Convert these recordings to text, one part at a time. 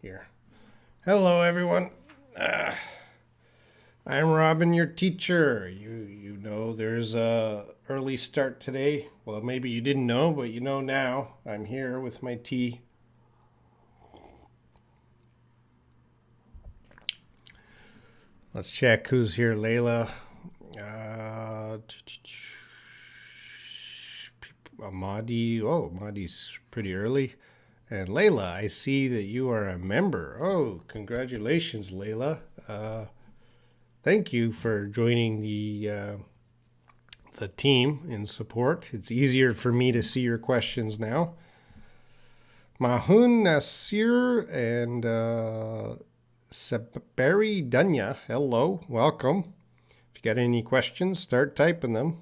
here. Hello, everyone. I'm Robin, your teacher. You know there's a early start today. Well, maybe you didn't know, but you know now. I'm here with my tea. Let's check who's here. Layla. Mahdi. Oh, Mahdi's pretty early. And Layla, I see that you are a member. Oh, congratulations, Layla. Thank you for joining the team in support. It's easier for me to see your questions now. Mahun Nasir and Sabari Dunya, hello, welcome. If you got any questions, start typing them.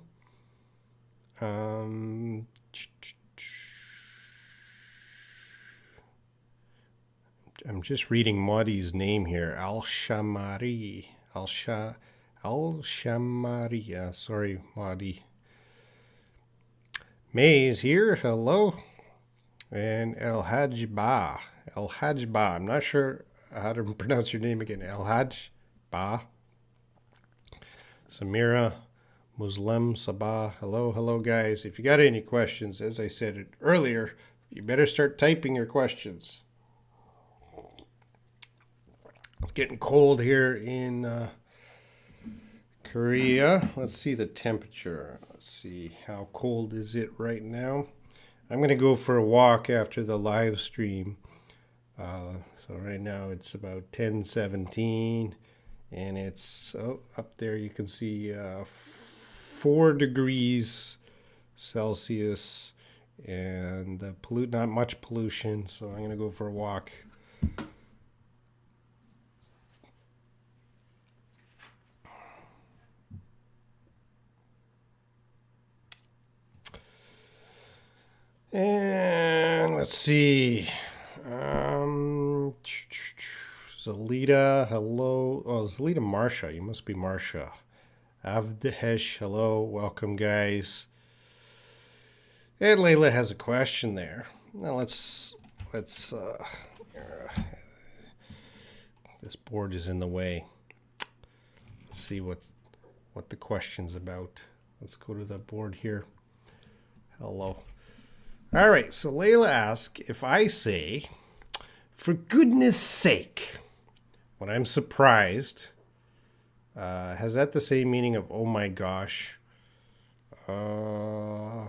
I'm just reading Mahdi's name here. Al-Shamari. Al-Shamari. Yeah, sorry, Mahdi. May is here. Hello. And El-Hajba. El-Hajba. I'm not sure how to pronounce your name again. El-Hajba. Samira. Muslim. Sabah. Hello, guys. If you got any questions, as I said earlier, you better start typing your questions. It's getting cold here in Korea. Let's see the temperature. Let's see, how cold is it right now? I'm going to go for a walk after the live stream. So right now it's about 10:17, and it's up there. You can see 4 degrees Celsius, and not much pollution. So I'm going to go for a walk. And let's see. Zalita, hello. Oh, Zalita Marsha. You must be Marsha. Avdehesh, hello. Welcome, guys. And Layla has a question there. Now let's this board is in the way. Let's see what the question's about. Let's go to the board here. Hello. All right, so Layla asks, if I say, for goodness sake, when I'm surprised, has that the same meaning of, oh my gosh? I'm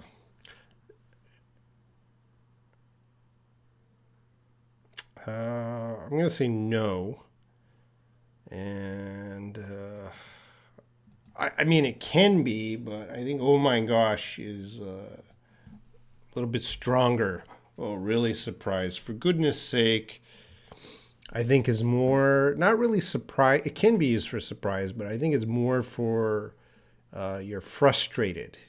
going to say no. And I mean, it can be, but I think oh my gosh is a little bit stronger. Oh, really surprised. For goodness sake, I think is more, not really surprise. It can be used for surprise, but I think it's more for you're frustrated.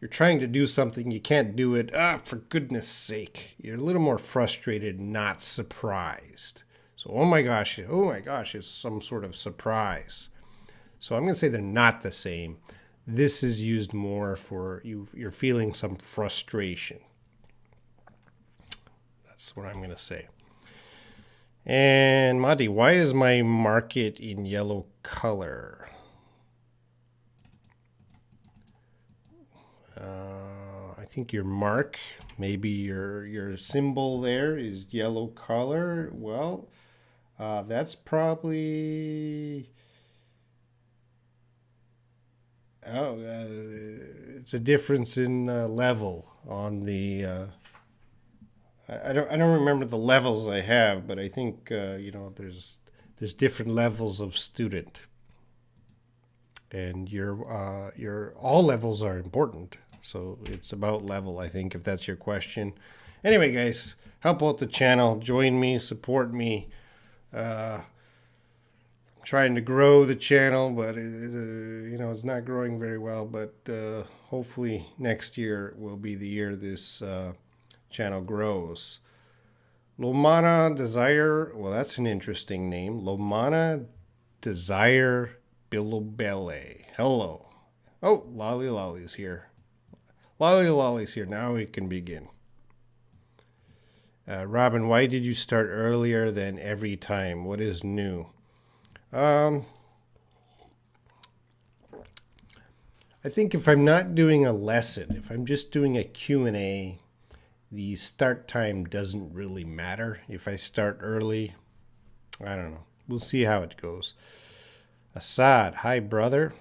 You're trying to do something, you can't do it. For goodness sake. You're a little more frustrated, not surprised. So, oh my gosh is some sort of surprise. So I'm going to say they're not the same. This is used more for you're feeling some frustration. That's what I'm going to say. And Madi, why is my market in yellow color? I think your mark, maybe your symbol there is yellow color. Well, that's probably... it's a difference in level on the. I don't remember the levels I have, but I think there's different levels of student, and your all levels are important. So it's about level, I think, if that's your question. Anyway, guys, help out the channel, join me, support me. Trying to grow the channel, but it's not growing very well. But hopefully next year will be the year this channel grows. Lomana Desire, well, that's an interesting name. Lomana Desire Bilobele. Hello. Oh, Lolly Lolly's here. Lolly Lolly's here. Now we can begin. Robin, why did you start earlier than every time? What is new? I think if I'm not doing a lesson, if I'm just doing a Q&A, the start time doesn't really matter. If I start early, I don't know. We'll see how it goes. Assad, hi brother.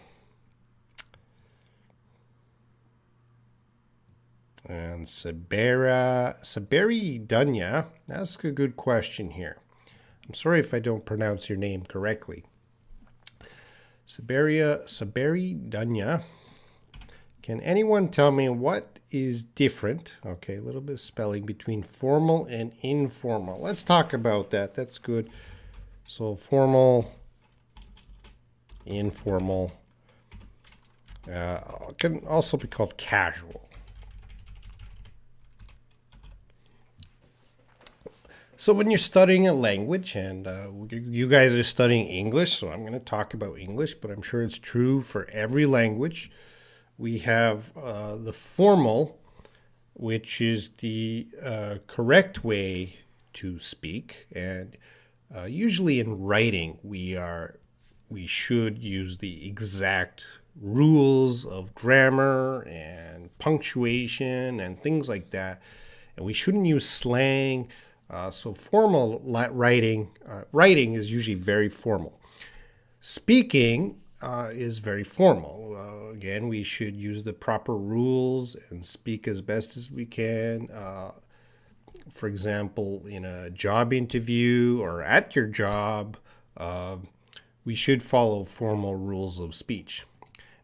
And Saberi Dunya, ask a good question here. I'm sorry if I don't pronounce your name correctly. Saberi Dunya, can anyone tell me what is different? Okay, a little bit of spelling between formal and informal. Let's talk about that. That's good. So formal, informal, can also be called casual. So when you're studying a language, and you guys are studying English, so I'm going to talk about English, but I'm sure it's true for every language. We have the formal, which is the correct way to speak, and usually in writing we should use the exact rules of grammar and punctuation and things like that, and we shouldn't use slang. So formal writing is usually very formal. Speaking is very formal. Again, we should use the proper rules and speak as best as we can. For example, in a job interview or at your job, we should follow formal rules of speech.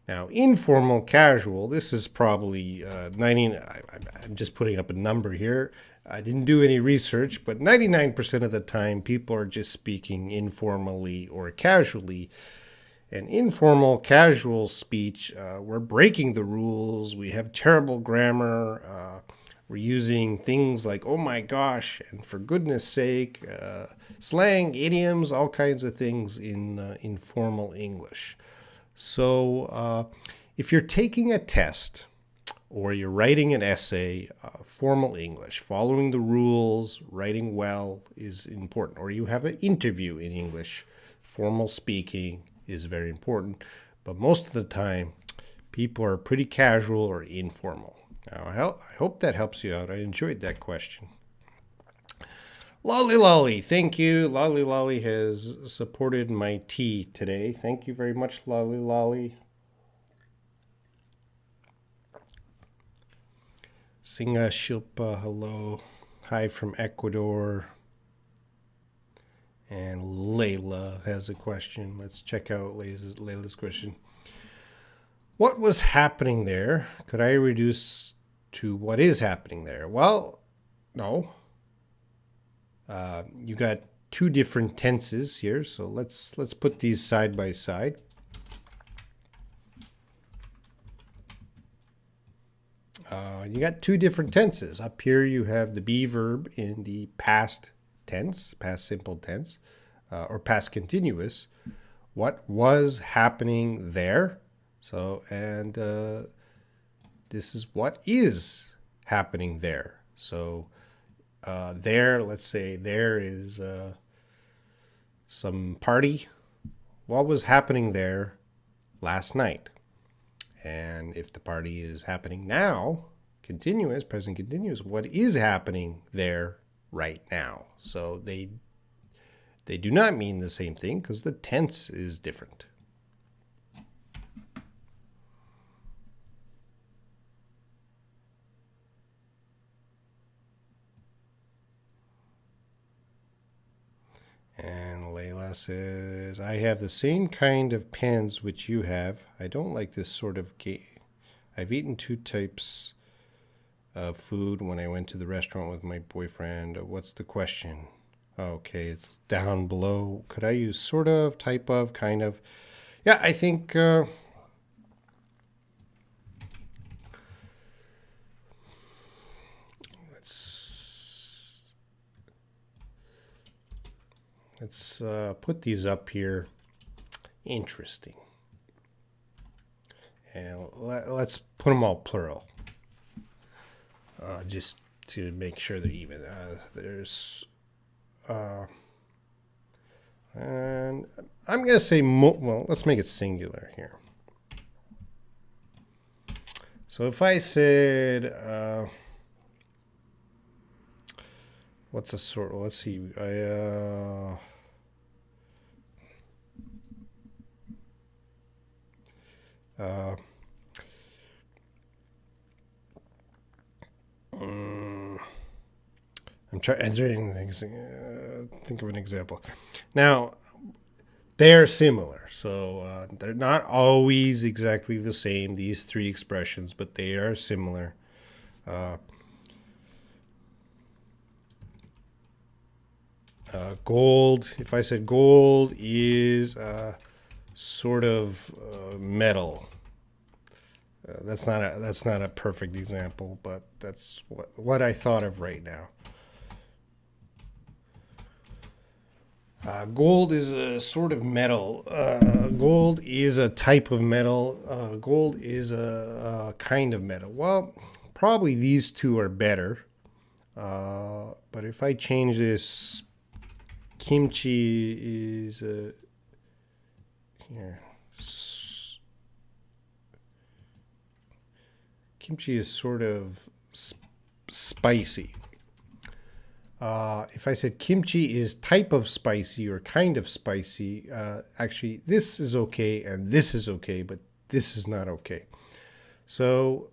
Now, informal, casual, this is probably 90, I'm just putting up a number here. I didn't do any research, but 99% of the time people are just speaking informally or casually. And informal, casual speech, we're breaking the rules. We have terrible grammar. We're using things like, oh my gosh, and for goodness sake, slang, idioms, all kinds of things in informal English. So if you're taking a test or you're writing an essay, formal English, following the rules, writing well is important. Or you have an interview in English, formal speaking is very important. But most of the time, people are pretty casual or informal. Now, I hope that helps you out. I enjoyed that question. Lolly Lolly, thank you. Lolly Lolly has supported my tea today. Thank you very much, Lolly Lolly. Singa Shilpa, hello. Hi from Ecuador. And Layla has a question. Let's check out Layla's question. What was happening there? Could I reduce to what is happening there? Well, no. You got two different tenses here, so let's put these side by side. You got two different tenses. Up here you have the be verb in the past tense, past simple tense, or past continuous. What was happening there? So, and this is what is happening there. So there, let's say there is some party. What was happening there last night? And if the party is happening now, continuous, present continuous, what is happening there right now? So they do not mean the same thing because the tense is different. And Layla says, I have the same kind of pens which you have. I don't like this sort of game. I've eaten two types of food when I went to the restaurant with my boyfriend. What's the question? Okay, it's down below. Could I use sort of, type of, kind of? Yeah, I think let's put these up here. Interesting. And let's put them all plural. Just to make sure they're even. And I'm going to say, well, let's make it singular here. So if I said, what's a sort? Well, let's see. I'm trying to think of an example. Now, they're similar, so they're not always exactly the same, these three expressions, but they are similar. Gold, if I said gold is sort of metal. That's not a perfect example, but that's what I thought of right now. Gold is a sort of metal. Gold is a type of metal. Gold is a kind of metal. Well, probably these two are better. But if I change this, kimchi is here. Kimchi is sort of spicy. If I said kimchi is type of spicy or kind of spicy, actually this is okay and this is okay, but this is not okay. So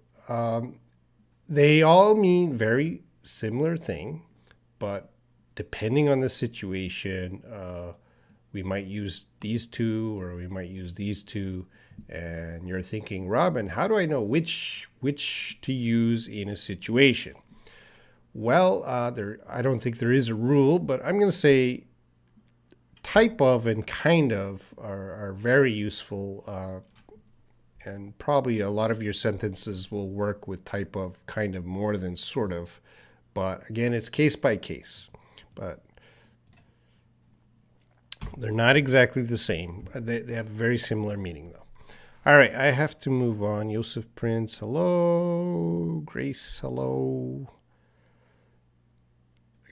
they all mean very similar thing, but depending on the situation, we might use these two or we might use these two. And you're thinking, Robin, how do I know which to use in a situation? Well, I don't think there is a rule, but I'm going to say type of and kind of are very useful, and probably a lot of your sentences will work with type of, kind of more than sort of. But again, it's case by case. But they're not exactly the same. They have a very similar meaning, though. All right, I have to move on. Joseph Prince, hello. Grace, hello.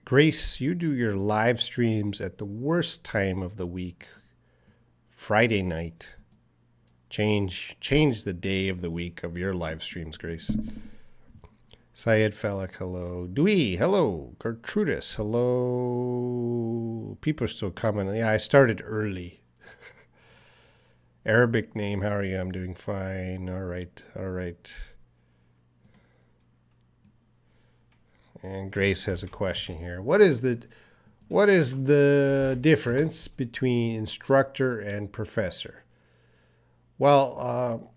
Grace, you do your live streams at the worst time of the week, Friday night. Change the day of the week of your live streams, Grace. Syed Falak, hello. Dewey, hello. Gertrudis, hello. People are still coming. Yeah, I started early. Arabic name, how are you? I'm doing fine. All right. And Grace has a question here. What is the difference between instructor and professor? Well,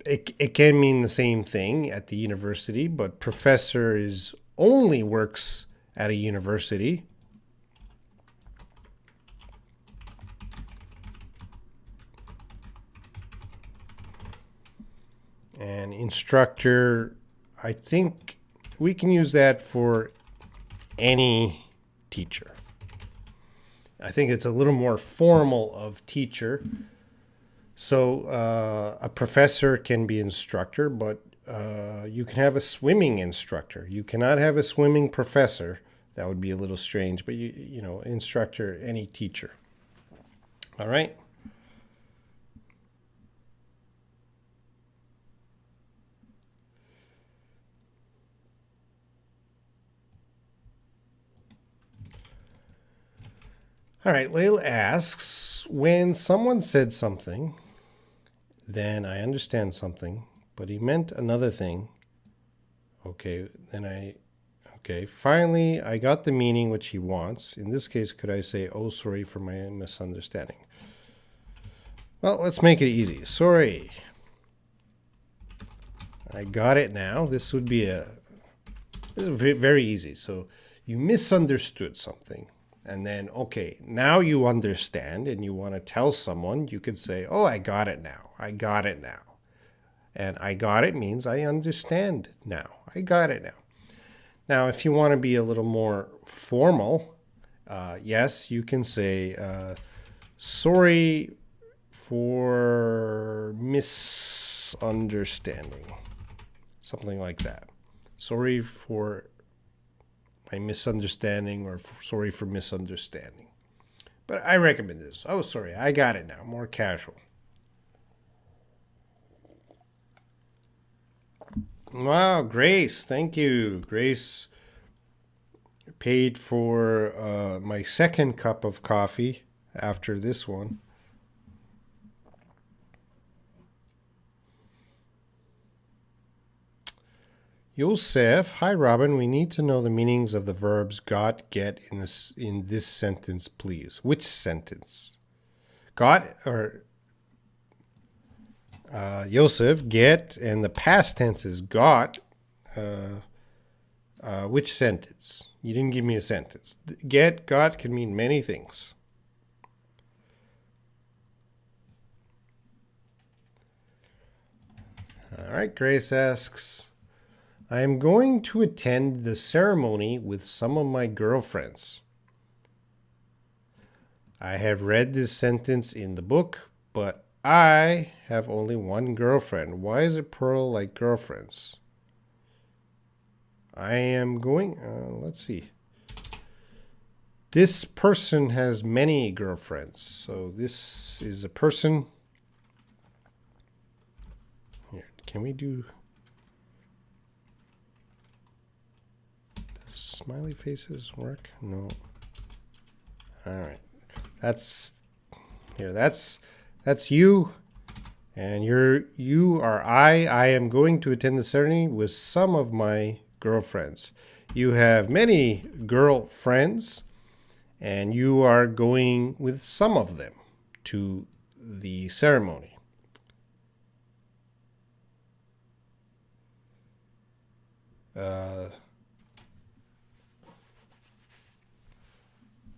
it can mean the same thing at the university, but professor only works at a university. And instructor, I think we can use that for any teacher. I think it's a little more formal of teacher. So a professor can be instructor, but you can have a swimming instructor. You cannot have a swimming professor. That would be a little strange, but you know, instructor, any teacher. All right. All right, Layla asks, when someone said something, then I understand something, but he meant another thing. Okay, finally, I got the meaning which he wants. In this case, could I say, oh, sorry for my misunderstanding? Well, let's make it easy. Sorry. I got it now. This would be this is very easy. So you misunderstood something. And then, okay, now you understand and you want to tell someone, you could say, oh, I got it now. I got it now. And I got it means I understand now. I got it now. Now, if you want to be a little more formal, yes, you can say, sorry for misunderstanding. Something like that. Sorry for my misunderstanding, or sorry for misunderstanding. But I recommend this. Oh, sorry, I got it now. More casual. Wow, Grace, thank you. Grace paid for my second cup of coffee after this one. Yosef, hi Robin, we need to know the meanings of the verbs got, get in this sentence, please. Which sentence? Got, or Yosef, get, and the past tense is got. Which sentence? You didn't give me a sentence. Get, got can mean many things. All right, Grace asks, I am going to attend the ceremony with some of my girlfriends. I have read this sentence in the book, but I have only one girlfriend. Why is it plural like girlfriends? I am going, let's see. This person has many girlfriends. So this is a person. Here, can we do smiley faces work? No. All right. That's you, and you are I. I am going to attend the ceremony with some of my girlfriends. You have many girlfriends, and you are going with some of them to the ceremony.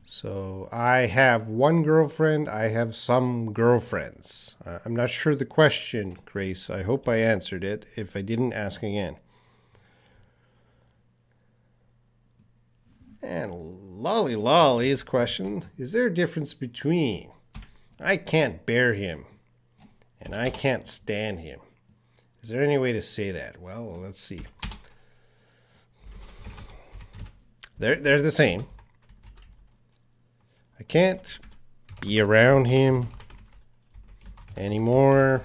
So I have one girlfriend. I have some girlfriends. I'm not sure the question, Grace. I hope I answered it. If I didn't, ask again. And Lolly's question, is there a difference between I can't bear him and I can't stand him? Is there any way to say that? Well, let's see. They're the same. I can't be around him anymore.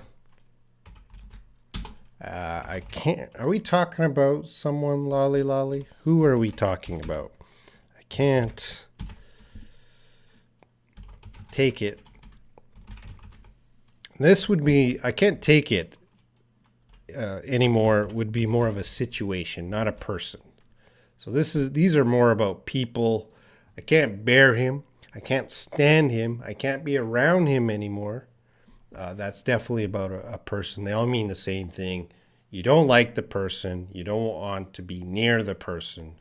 I can't. Are we talking about someone, Lolly? Who are we talking about? I can't take it. This would be, I can't take it anymore would be more of a situation, not a person. So these are more about people. I can't bear him. I can't stand him. I can't be around him anymore. That's definitely about a person. They all mean the same thing. You don't like the person. You don't want to be near the person.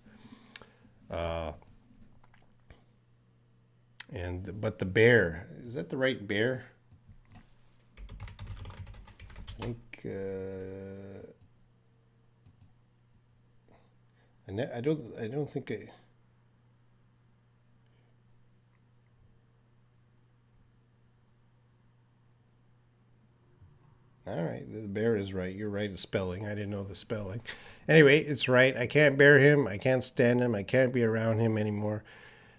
But the bear, is that the right bear? I think I don't think I. All right, the bear is right. You're right, the spelling. I didn't know the spelling. Anyway, it's right. I can't bear him. I can't stand him. I can't be around him anymore.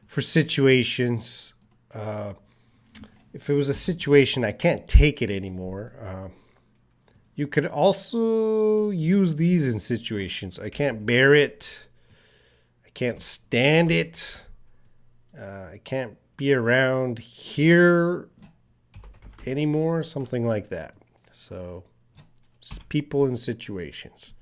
For situations, if it was a situation, I can't take it anymore. You could also use these in situations. I can't bear it. I can't stand it. I can't be around here anymore. Something like that. So, people and situations.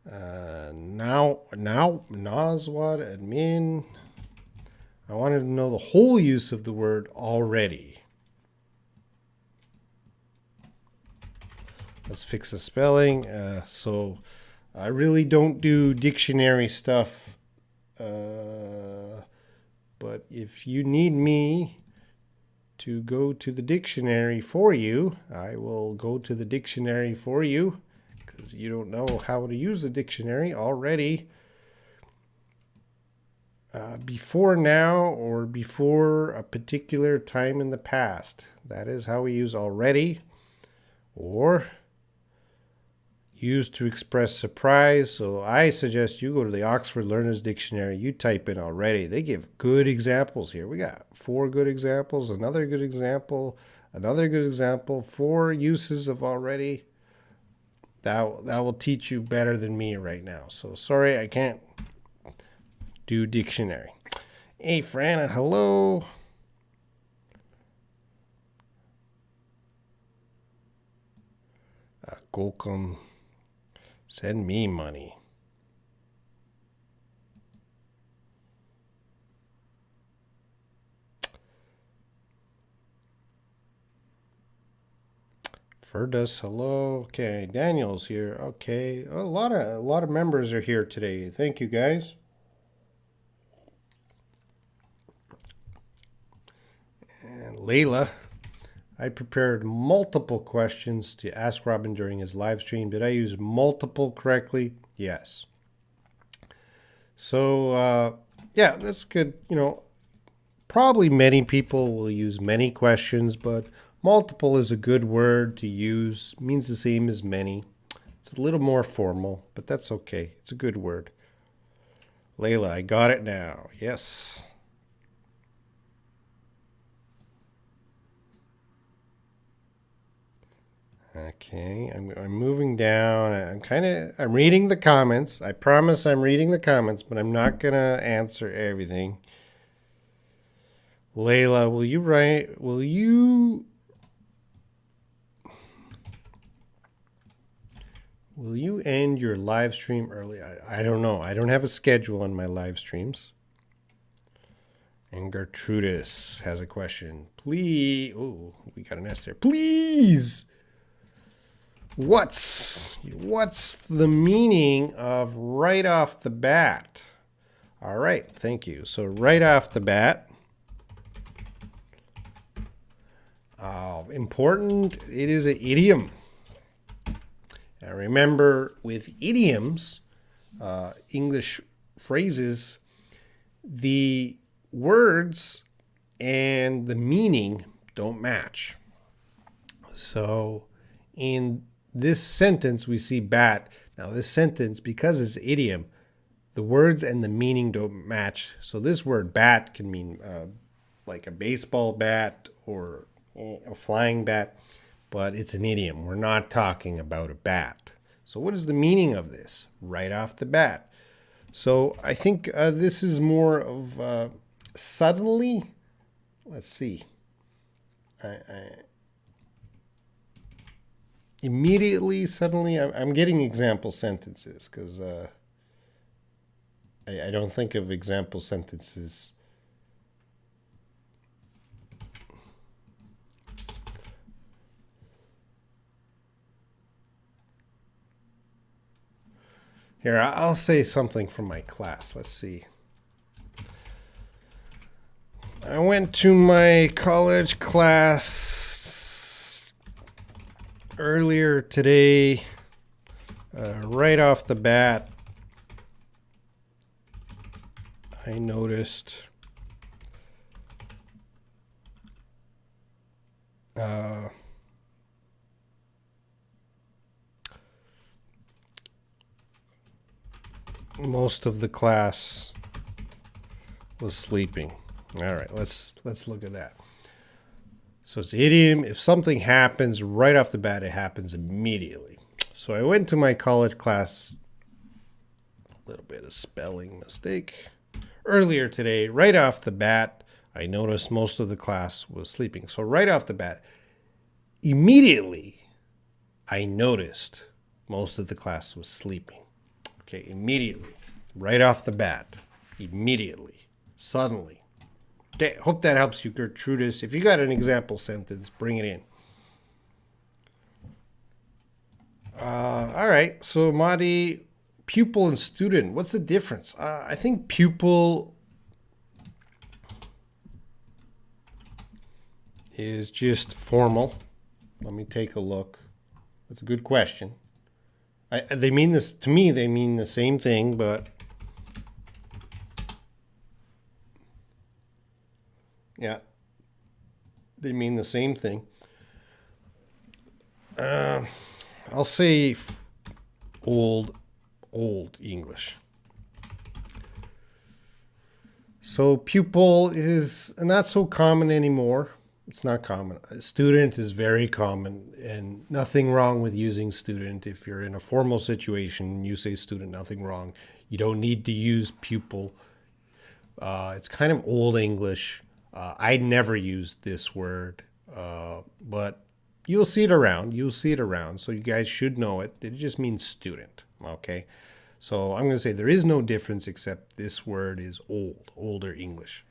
Now, Naswad admin. I wanted to know the whole use of the word already. Let's fix the spelling. So, I really don't do dictionary stuff. But if you need me to go to the dictionary for you, I will go to the dictionary for you, because you don't know how to use the dictionary already. Before now or before a particular time in the past. That is how we use already. Or used to express surprise. So I suggest you go to the Oxford Learner's Dictionary. You type in already. They give good examples here. We got 4 good examples, another good example, another good example, 4 uses of already. That will teach you better than me right now. So sorry, I can't do dictionary. Hey, Fran, hello. Golcom, send me money. Fergus, hello. Okay, Daniel's here. Okay, a lot of members are here today. Thank you, guys. And Layla, I prepared multiple questions to ask Robin during his live stream. Did I use multiple correctly? Yes. So, yeah, that's good. You know, probably many people will use many questions, but multiple is a good word to use. It means the same as many. It's a little more formal, but that's okay. It's a good word. Layla, I got it now. Yes. Okay, I'm moving down. I'm reading the comments. I promise I'm reading the comments, but I'm not going to answer everything. Layla, will you end your live stream early? I don't know. I don't have a schedule on my live streams. And Gertrudis has a question. Please. Oh, we got an S there. Please. What's the meaning of right off the bat? All right, thank you. So right off the bat, important, it is an idiom. Now remember, with idioms, English phrases, the words and the meaning don't match. So in this sentence, we see bat. Now this sentence, because it's idiom, the words and the meaning don't match. So this word bat can mean like a baseball bat or a flying bat, but it's an idiom. We're not talking about a bat. So what is the meaning of this right off the bat? So I think this is more of suddenly. Let's see. Immediately, suddenly, I'm getting example sentences because I don't think of example sentences. Here, I'll say something from my class. Let's see. I went to my college class earlier today. Right off the bat, I noticed most of the class was sleeping. All right, let's look at that. So it's idiom. If something happens right off the bat, it happens immediately. So I went to my college class, a little bit of spelling mistake. Earlier today, right off the bat, I noticed most of the class was sleeping. So right off the bat, immediately, I noticed most of the class was sleeping. Okay, immediately, right off the bat, immediately, suddenly. Okay, hope that helps you, Gertrudis. If you got an example sentence, bring it in. All right, so Madi, pupil and student, what's the difference? I think pupil is just formal. Let me take a look. That's a good question. They mean this, to me, they mean the same thing, but yeah, they mean the same thing. I'll say old English. So pupil is not so common anymore. It's not common. Student is very common, and nothing wrong with using student. If you're in a formal situation, you say student, nothing wrong. You don't need to use pupil. It's kind of old English. I never used this word, but you'll see it around. You'll see it around. So you guys should know it. It just means student. Okay. So I'm going to say there is no difference except this word is older English.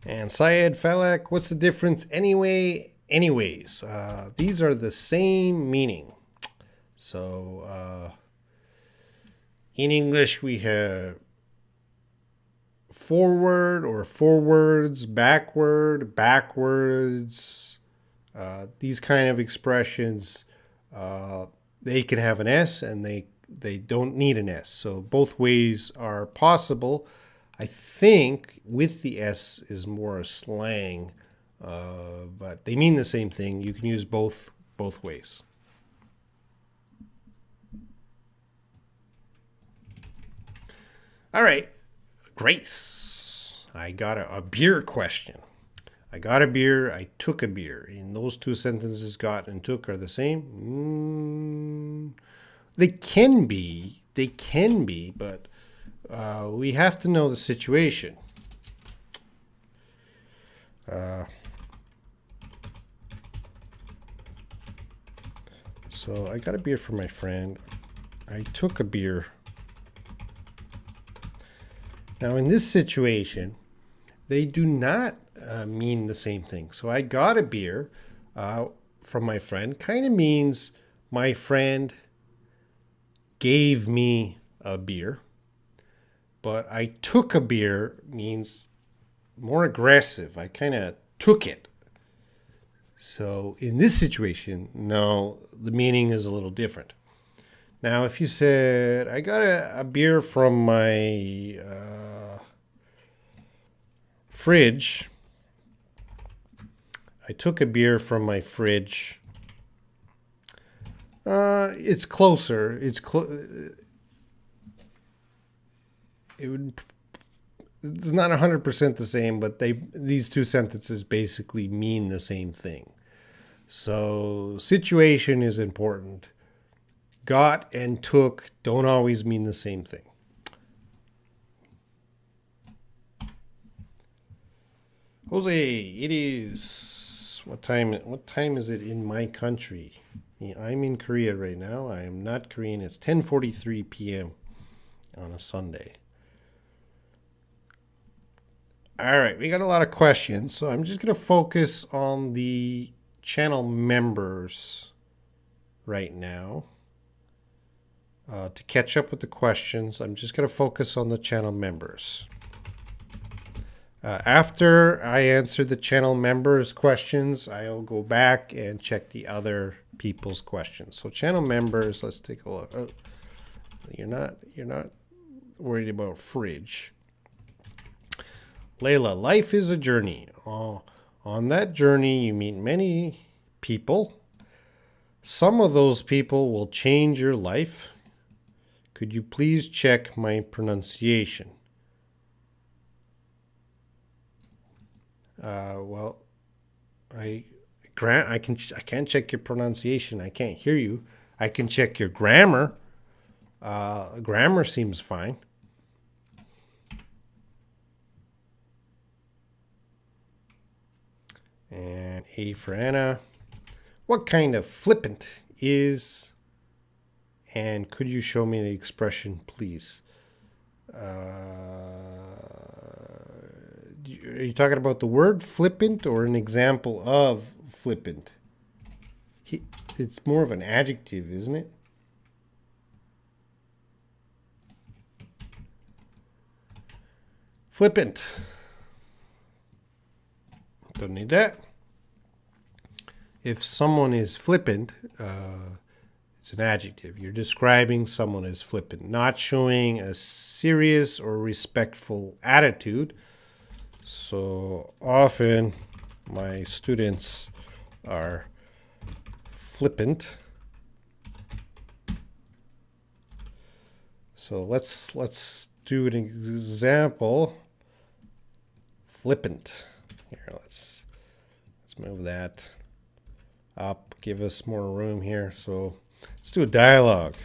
And Syed Falak, what's the difference anyway? Anyways, these are the same meaning. So in English we have forward or forwards, backward, backwards. These kind of expressions, they can have an S and they don't need an S. So both ways are possible. I think with the S is more a slang, but they mean the same thing. You can use both ways. All right, Grace, I got a beer question. I got a beer, I took a beer. In those two sentences, got and took are the same? They can be, but we have to know the situation. So I got a beer for my friend. I took a beer. Now in this situation, they do not mean the same thing. So I got a beer from my friend kind of means my friend gave me a beer. But I took a beer means more aggressive. I kind of took it. So in this situation, no, the meaning is a little different. Now, if you said, I got a beer from my fridge. I took a beer from my fridge. It's closer. It's not 100% the same, but these two sentences basically mean the same thing. So situation is important. Got and took don't always mean the same thing. Jose, it is what time is it in my country? I'm in Korea right now. I am not Korean. It's 10:43 p.m. on a Sunday. All right, we got a lot of questions, so I'm just going to focus on the channel members right now. To catch up with the questions, I'm just going to focus on the channel members. After I answer the channel members' questions, I'll go back and check the other people's questions. So channel members, let's take a look. Oh, you're not worried about fridge. Layla, life is a journey. On that journey, you meet many people. Some of those people will change your life. Could you please check my pronunciation? Well, I can't check your pronunciation. I can't hear you. I can check your grammar. Grammar seems fine. And A for Anna. What kind of flippant is, and could you show me the expression, please? Are you talking about the word flippant or an example of flippant? It's more of an adjective, isn't it? Flippant. Don't need that. If someone is flippant, it's an adjective. You're describing someone as flippant, not showing a serious or respectful attitude. So often my students are flippant. So let's do an example. Flippant. Here, let's move that up. Give us more room here. So let's do a dialogue.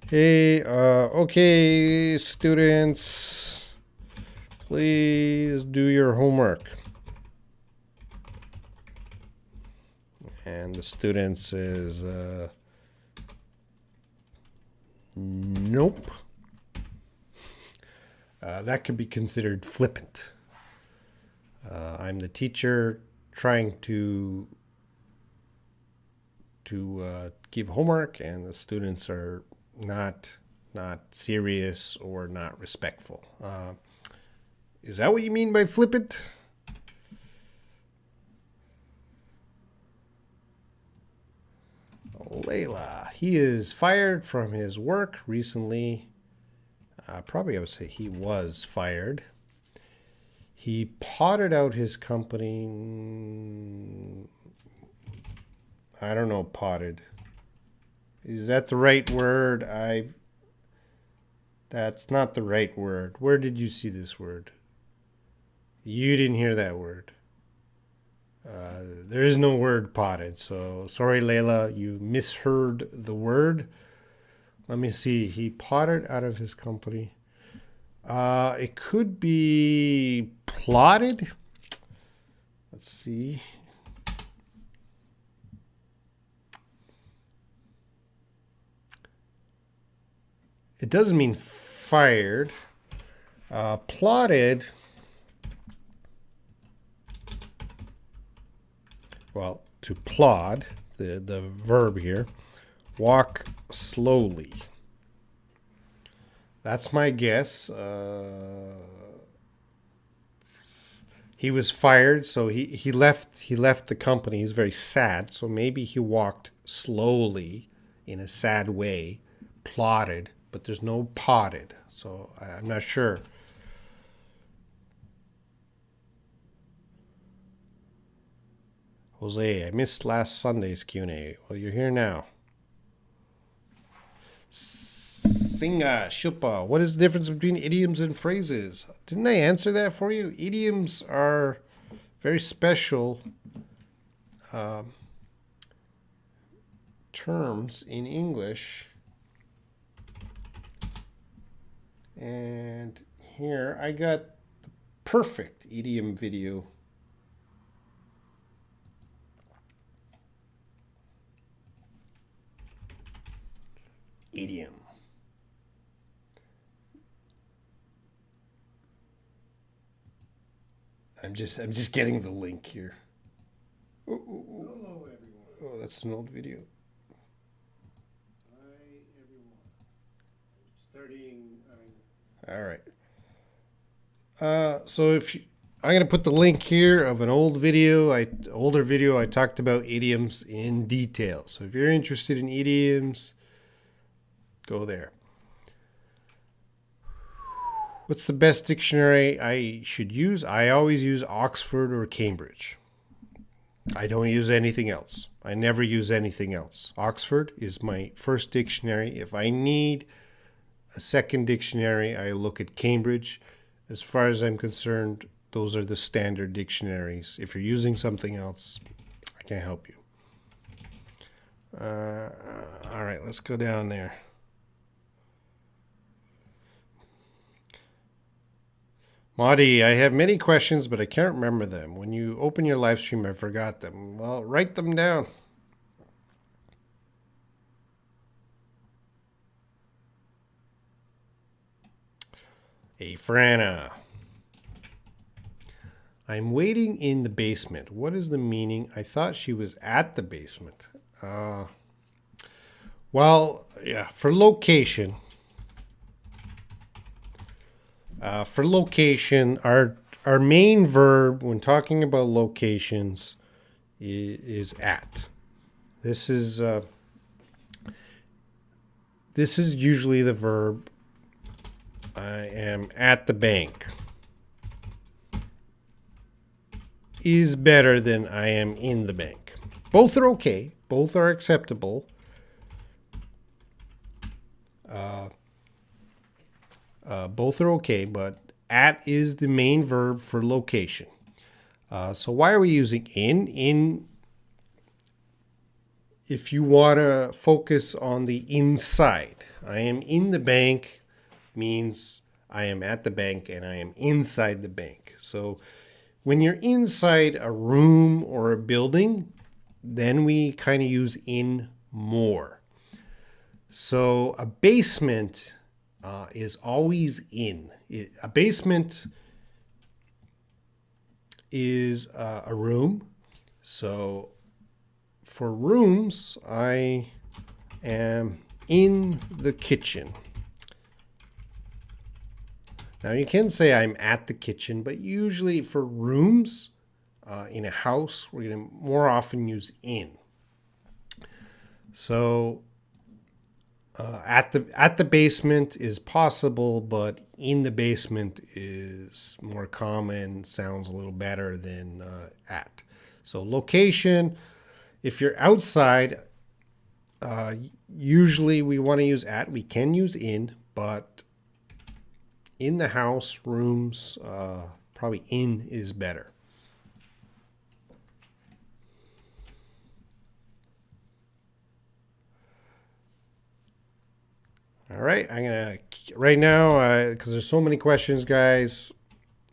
Hey, okay, students, please do your homework. And the student says, nope. That could be considered flippant. I'm the teacher trying to give homework, and the students are not serious or not respectful. Is that what you mean by flippant? Layla. He is fired from his work recently. Probably I would say he was fired. He potted out his company. I don't know, potted. Is that the right word? That's not the right word. Where did you see this word? You didn't hear that word. There is no word potted, so sorry, Layla, you misheard the word. Let me see. He potted out of his company. It could be plotted. Let's see. It doesn't mean fired. Plotted. Well, to plod, the verb here, walk slowly. That's my guess. He was fired, so he left the company. He's very sad, so maybe he walked slowly in a sad way, plodded, but there's no potted, so I'm not sure. Jose, I missed last Sunday's Q&A. Well, you're here now. Singa, Shilpa, what is the difference between idioms and phrases? Didn't I answer that for you? Idioms are very special terms in English. And here I got the perfect idiom video. Idiom. I'm just getting the link here. Oh, hello, everyone. Oh, that's an old video. Hi, everyone. Starting. All right. So I'm going to put the link here of an older video I talked about idioms in detail. So if you're interested in idioms, go there. What's the best dictionary I should use? I always use Oxford or Cambridge. I don't use anything else. I never use anything else. Oxford is my first dictionary. If I need a second dictionary, I look at Cambridge. As far as I'm concerned, those are the standard dictionaries. If you're using something else, I can't help you. All right, let's go down there. Madi, I have many questions, but I can't remember them. When you open your live stream, I forgot them. Well, write them down. Hey, Franna. I'm waiting in the basement. What is the meaning? I thought she was at the basement. Well, yeah, for location. Our main verb when talking about locations is at. This is usually the verb. I am at the bank. Is better than I am in the bank. Both are okay. Both are acceptable. Both are okay, but at is the main verb for location. So why are we using in? In, if you want to focus on the inside. I am in the bank means I am at the bank and I am inside the bank. So when you're inside a room or a building, then we kind of use in more. So a basement is always in. A basement is a room. So for rooms, I am in the kitchen. Now you can say I'm at the kitchen, but usually for rooms in a house, we're going to more often use in. So at the basement is possible, but in the basement is more common, sounds a little better than at. So location, if you're outside, usually we want to use at. We can use in, but in the house, rooms, probably in is better. All right, I'm gonna right now because there's so many questions, guys.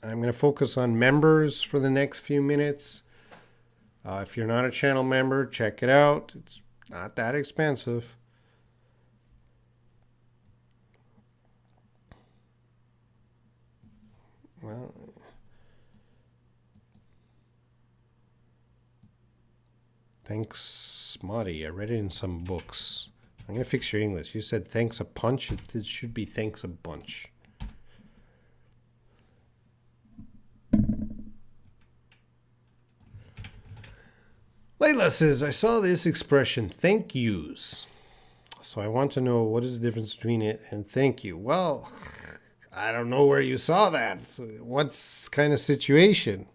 I'm gonna focus on members for the next few minutes. If you're not a channel member, check it out. It's not that expensive. Well, thanks, Marty. I read it in some books. I'm going to fix your English. You said thanks a punch. It should be thanks a bunch. Layla says, I saw this expression, thank yous. So I want to know what is the difference between it and thank you. Well, I don't know where you saw that. So what's kind of situation?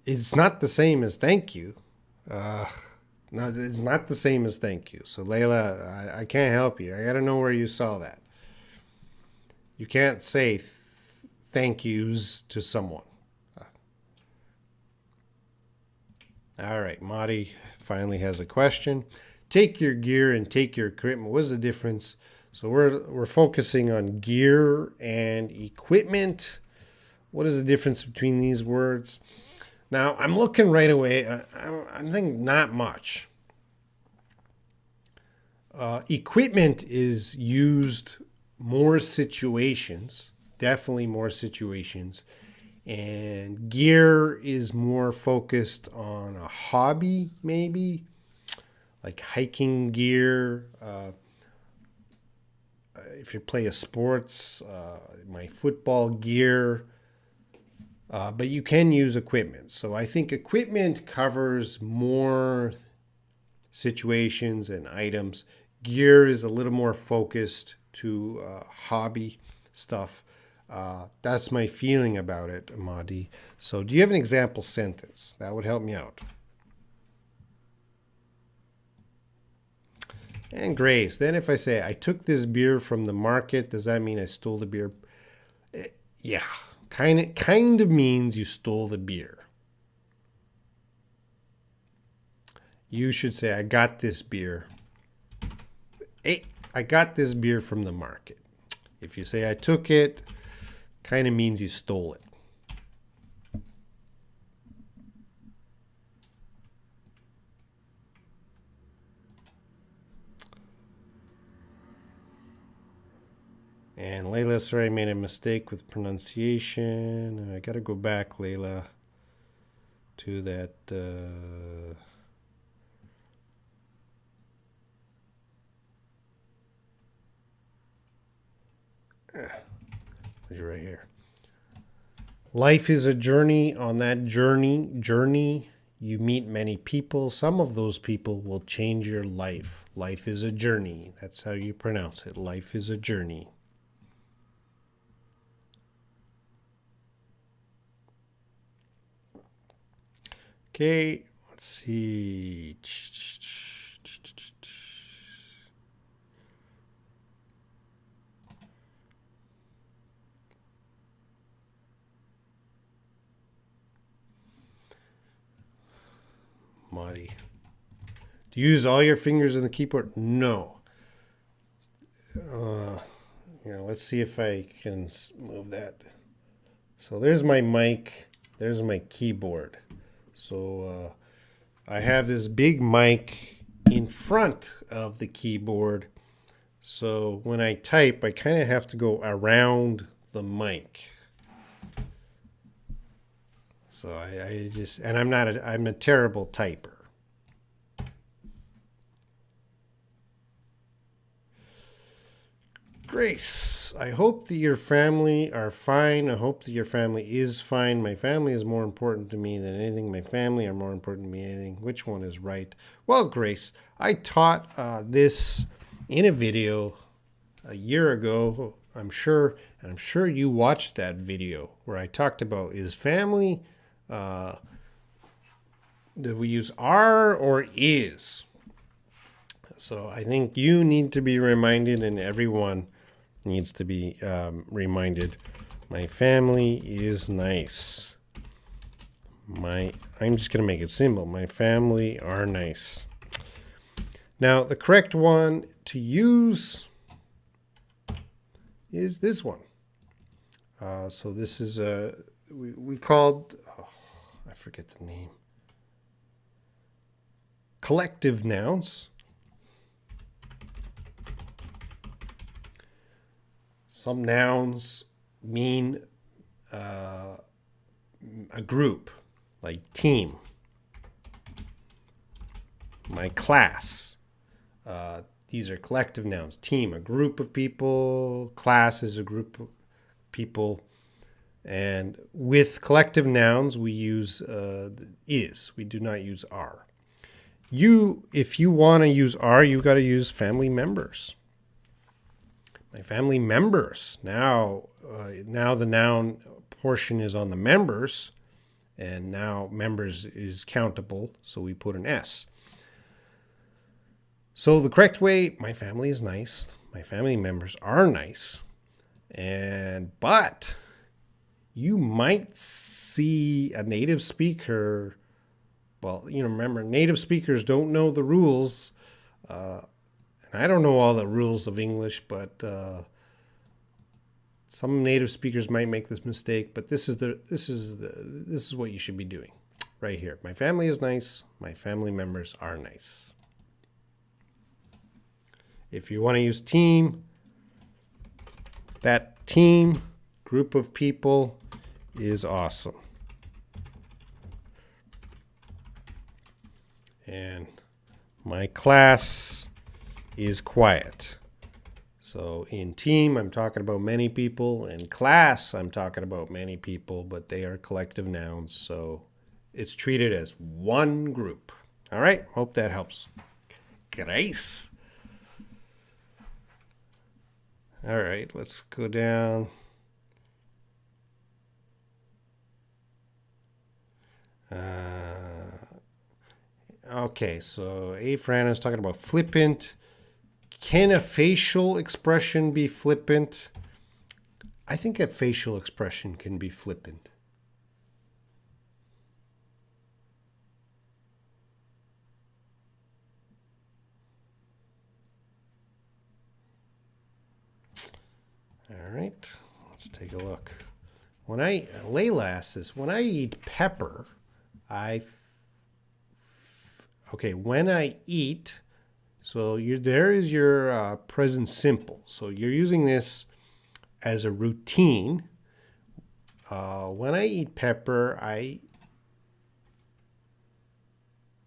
It's not the same as thank you. No, it's not the same as thank you. So Layla, I can't help you. I got to know where you saw that. You can't say thank yous to someone. All right, Marty finally has a question. Take your gear and take your equipment. What's the difference? So we're focusing on gear and equipment. What is the difference between these words? Now, I'm looking right away. I think not much. Equipment is used more situations, definitely more situations. And gear is more focused on a hobby, maybe, like hiking gear. If you play a sports, my football gear. But you can use equipment. So I think equipment covers more situations and items. Gear is a little more focused to hobby stuff. That's my feeling about it, Amadi. So do you have an example sentence? That would help me out. And Grace, then if I say, I took this beer from the market, does that mean I stole the beer? Yeah. Kind of means you stole the beer. You should say, I got this beer. Hey, I got this beer from the market. If you say I took it, kind of means you stole it. And Layla, sorry, I made a mistake with pronunciation. I got to go back, Layla, to that. Right here. Life is a journey. On that journey, you meet many people. Some of those people will change your life. Life is a journey. That's how you pronounce it. Life is a journey. Okay, let's Let's see. Marty. Do you use all your fingers on the keyboard? No. Let's see if I can move that. So there's my mic. There's my keyboard. So I have this big mic in front of the keyboard. So when I type, I kind of have to go around the mic. So I'm a terrible typer. Grace, I hope that your family are fine. I hope that your family is fine. My family is more important to me than anything. My family are more important to me than anything. Which one is right? Well, Grace, I taught this in a video a year ago, I'm sure, and I'm sure you watched that video where I talked about is family, do we use are or is? So I think you need to be reminded, and everyone needs to be reminded. My family is nice. I'm just going to make it simple. My family are nice. Now, the correct one to use is this one. So this is we called, I forget the name. Collective nouns. Some nouns mean a group, like team. My class. These are collective nouns. Team, a group of people. Class is a group of people. And with collective nouns, we use is. We do not use are. If you want to use are, you've got to use family members. My family members. Now the noun portion is on the members, and now members is countable, so we put an S. So the correct way, my family is nice. My family members are nice. But you might see a native speaker. Well, remember, native speakers don't know the rules. I don't know all the rules of English, but some native speakers might make this mistake. But this is what you should be doing right here. My family is nice. My family members are nice. If you want to use team, that team, group of people, is awesome. And my class is quiet. So in team, I'm talking about many people. In class, I'm talking about many people, but they are collective nouns. So it's treated as one group. All right. Hope that helps. Grace. All right. Let's go down. Okay. So Fran is talking about flippant. Can a facial expression be flippant? I think a facial expression can be flippant. All right, let's take a look. Layla asks this, when I eat pepper, when I eat, so there is your present simple. So you're using this as a routine. When I eat pepper, I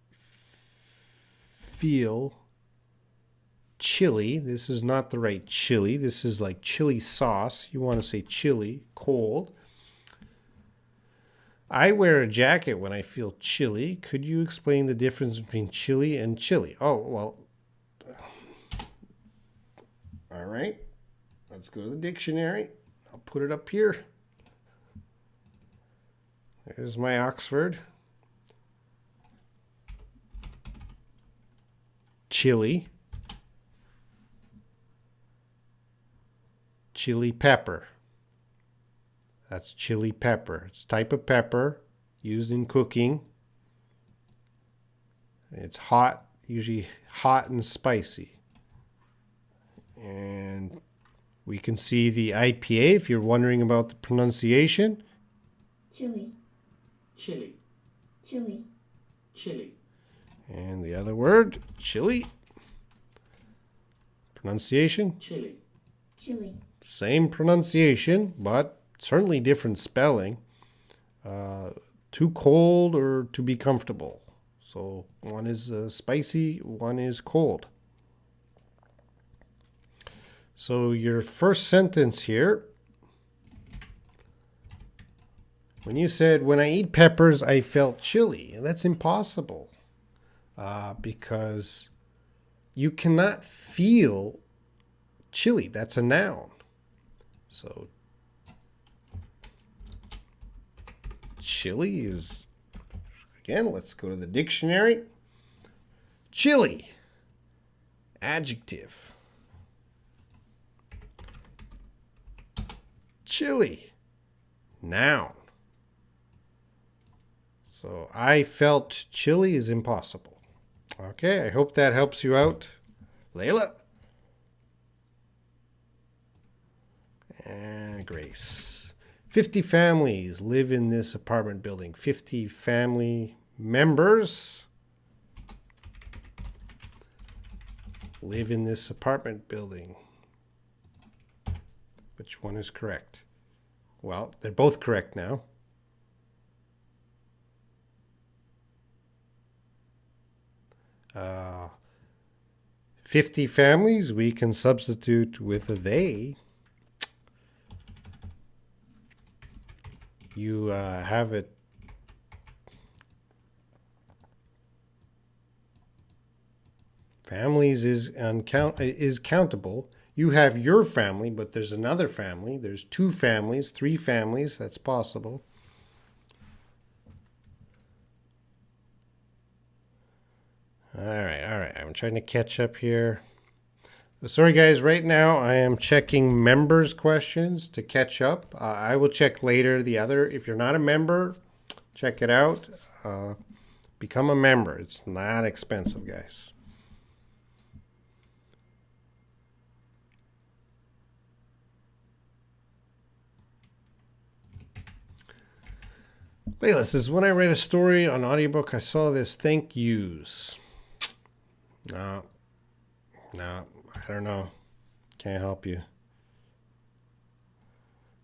feel chili. This is not the right chili. This is like chili sauce. You want to say chili, cold. I wear a jacket when I feel chilly. Could you explain the difference between chili and chili? Oh, well. All right. Let's go to the dictionary. I'll put it up here. There's my Oxford. chili. Chili pepper. That's chili pepper. It's a type of pepper used in cooking. It's hot, usually hot and spicy. And we can see the IPA if you're wondering about the pronunciation. Chili. Chili. Chili. Chili. And the other word, chili. Pronunciation? Chili. Chili. Same pronunciation, but certainly different spelling. Too cold or to be comfortable. So one is spicy, one is cold. So your first sentence here, when you said, when I eat peppers, I felt chilly. That's impossible because you cannot feel chilly. That's a noun. So chilly is, again, let's go to the dictionary. Chilly, adjective. Chilly, noun. So I felt chilly is impossible. Okay, I hope that helps you out. Layla. And Grace. 50 families live in this apartment building. 50 family members live in this apartment building. Which one is correct? Well, they're both correct now. Uh, 50 families, we can substitute with a they. You have it. Families is countable. You have your family, but there's another family. There's 2 families, 3 families. That's possible. All right. I'm trying to catch up here. Sorry, guys. Right now, I am checking members' questions to catch up. I will check later the other. If you're not a member, check it out. Become a member. It's not expensive, guys. Layla says, when I read a story on audiobook, I saw this thank yous. No, I don't know. Can't help you.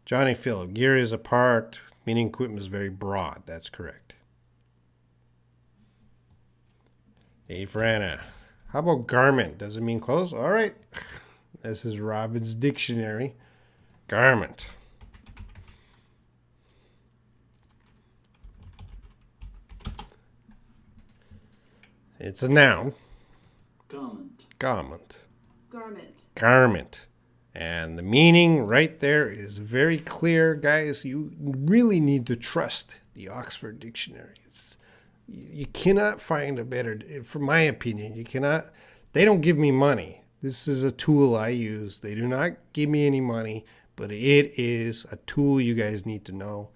Johnny Phil, gear is a part, meaning equipment is very broad. That's correct. A for Anna. How about garment? Does it mean clothes? All right. This is Robin's dictionary. Garment. It's a noun. Garment. Garment. Garment. Garment. And the meaning right there is very clear, guys. You really need to trust the Oxford Dictionary. You cannot find a better, from my opinion, you cannot, they don't give me money. This is a tool I use. They do not give me any money, but it is a tool you guys need to know.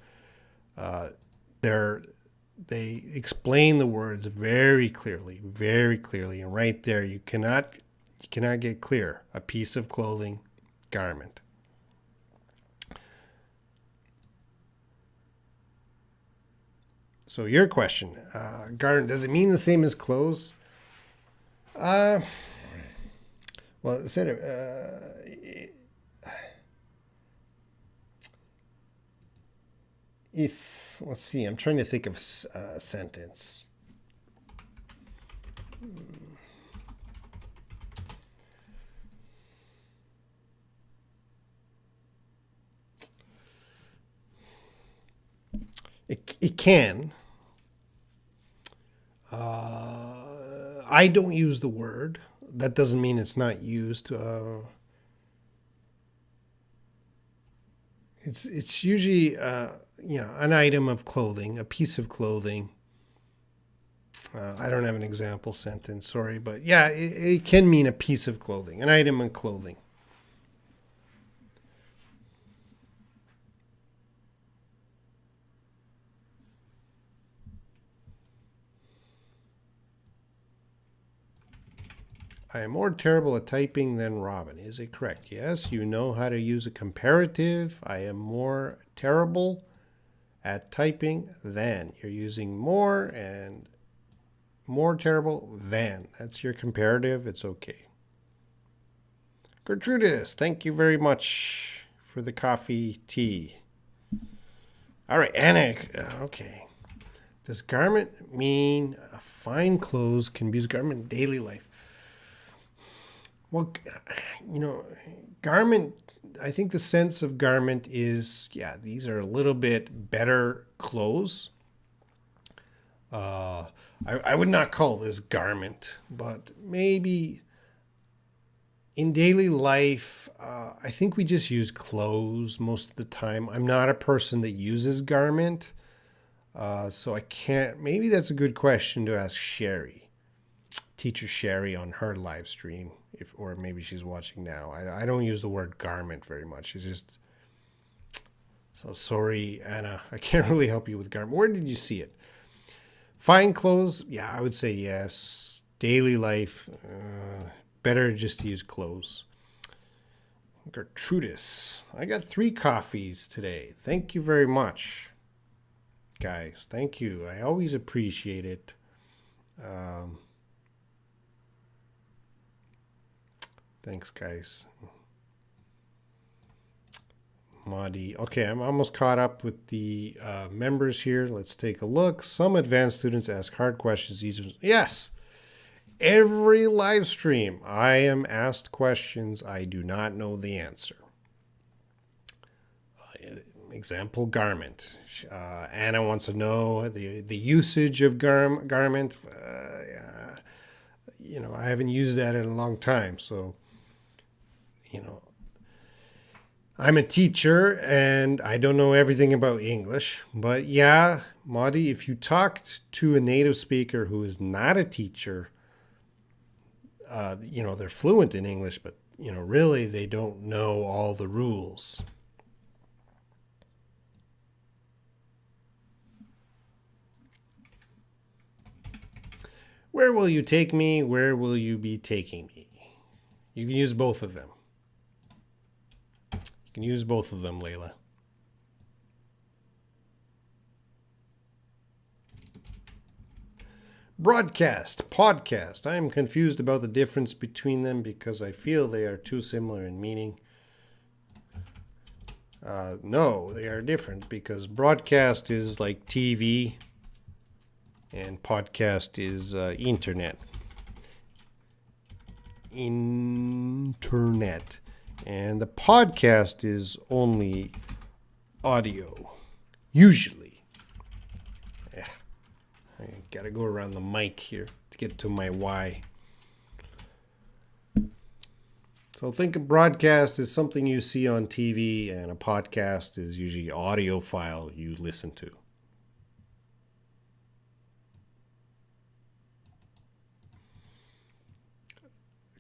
They explain the words very clearly, and right there you cannot get clear. A piece of clothing, garment. So your question, garment, does it mean the same as clothes? Well, it said if, let's see, I'm trying to think of a sentence. It can. I don't use the word. That doesn't mean it's not used. It's usually an item of clothing, a piece of clothing. I don't have an example sentence, sorry, but yeah, it can mean a piece of clothing, an item of clothing. I am more terrible at typing than Robin. Is it correct? Yes, you know how to use a comparative. I am more terrible at typing than. You're using more and more terrible than. That's your comparative. It's okay. Gertrudis, thank you very much for the coffee tea. All right, Anna. Okay. Does garment mean fine clothes can be used garment in daily life? Well, garment, I think the sense of garment is, yeah, these are a little bit better clothes. I would not call this garment, but maybe in daily life, I think we just use clothes most of the time. I'm not a person that uses garment, so I can't, maybe that's a good question to ask Sherry, teacher Sherry on her live stream. Or maybe she's watching now. I don't use the word garment very much. It's just, so sorry, Anna. I can't really help you with garment. Where did you see it? Fine clothes? Yeah, I would say yes. Daily life, better just to use clothes. Gertrudis, I got 3 coffees today. Thank you very much, guys. Thank you. I always appreciate it. Thanks, guys. Madi. Okay, I'm almost caught up with the members here. Let's take a look. Some advanced students ask hard questions. Yes. Every live stream, I am asked questions I do not know the answer. Example, garment. Anna wants to know the usage of garment. I haven't used that in a long time, so I'm a teacher and I don't know everything about English, but yeah, Madi, if you talked to a native speaker who is not a teacher, they're fluent in English, but really they don't know all the rules. Where will you take me? Where will you be taking me? You can use both of them. You can use both of them, Layla. Broadcast, podcast. I am confused about the difference between them because I feel they are too similar in meaning. No, they are different because broadcast is like TV and podcast is internet. Internet. And the podcast is only audio, usually. I gotta go around the mic here to get to my why. So think of broadcast as something you see on TV, and a podcast is usually audio file you listen to.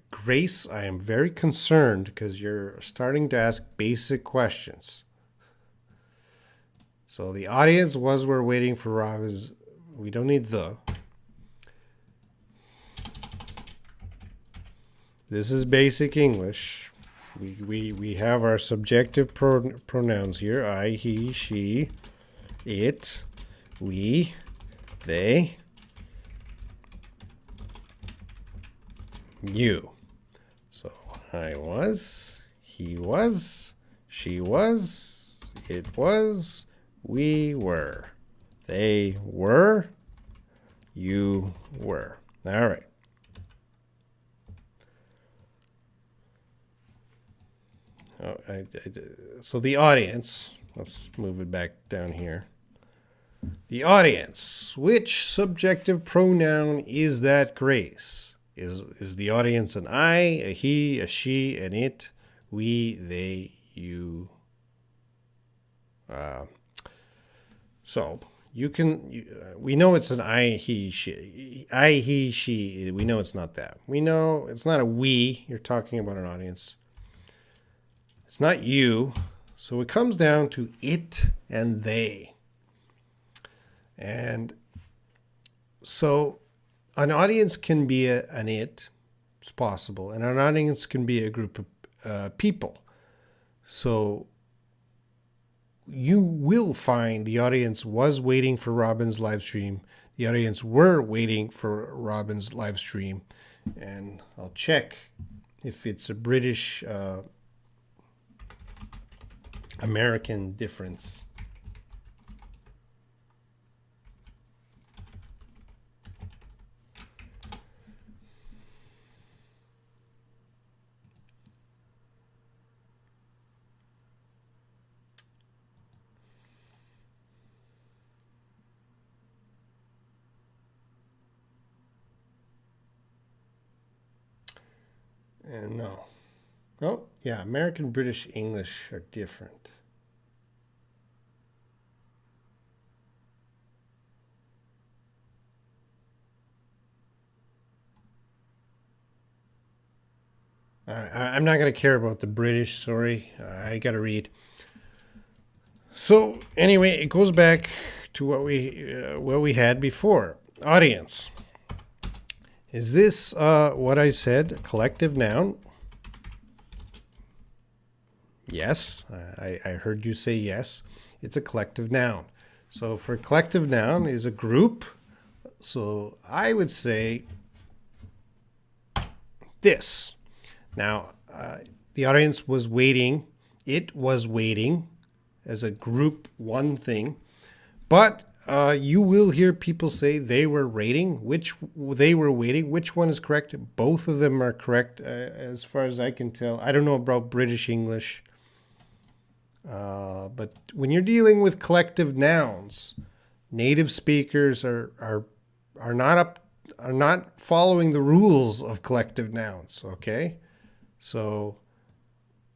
Grace, I am very concerned because you're starting to ask basic questions. So the audience was we're waiting for Rob is we don't need the. This is basic English. We have our subjective pronouns here. I, he, she, it, we, they, you. So I was, he was, she was, it was, we were, they were, you were. All right. So the audience, let's move it back down here. The audience, which subjective pronoun is that, Grace? Is the audience an I, a he, a she, an it, we, they, you? So we know it's an I, he, she. We know it's not that. We know it's not a we. You're talking about an audience. It's not you. So it comes down to it and they. And so an audience can be an it. It's possible. And an audience can be a group of people. So you will find the audience was waiting for Robin's live stream. The audience were waiting for Robin's live stream. And I'll check if it's a British American difference. And no. Oh, yeah, American, British, English are different. All right, I'm not going to care about the British, sorry. I got to read. So, anyway, it goes back to what we had before. Audience. Is this what I said, collective noun? Yes, I heard you say yes. It's a collective noun. So for collective noun is a group. So I would say this. Now, the audience was waiting. It was waiting as a group, one thing. But you will hear people say they were waiting. They were waiting. Which one is correct? Both of them are correct, as far as I can tell. I don't know about British English. But when you're dealing with collective nouns, native speakers are not following the rules of collective nouns. Okay, so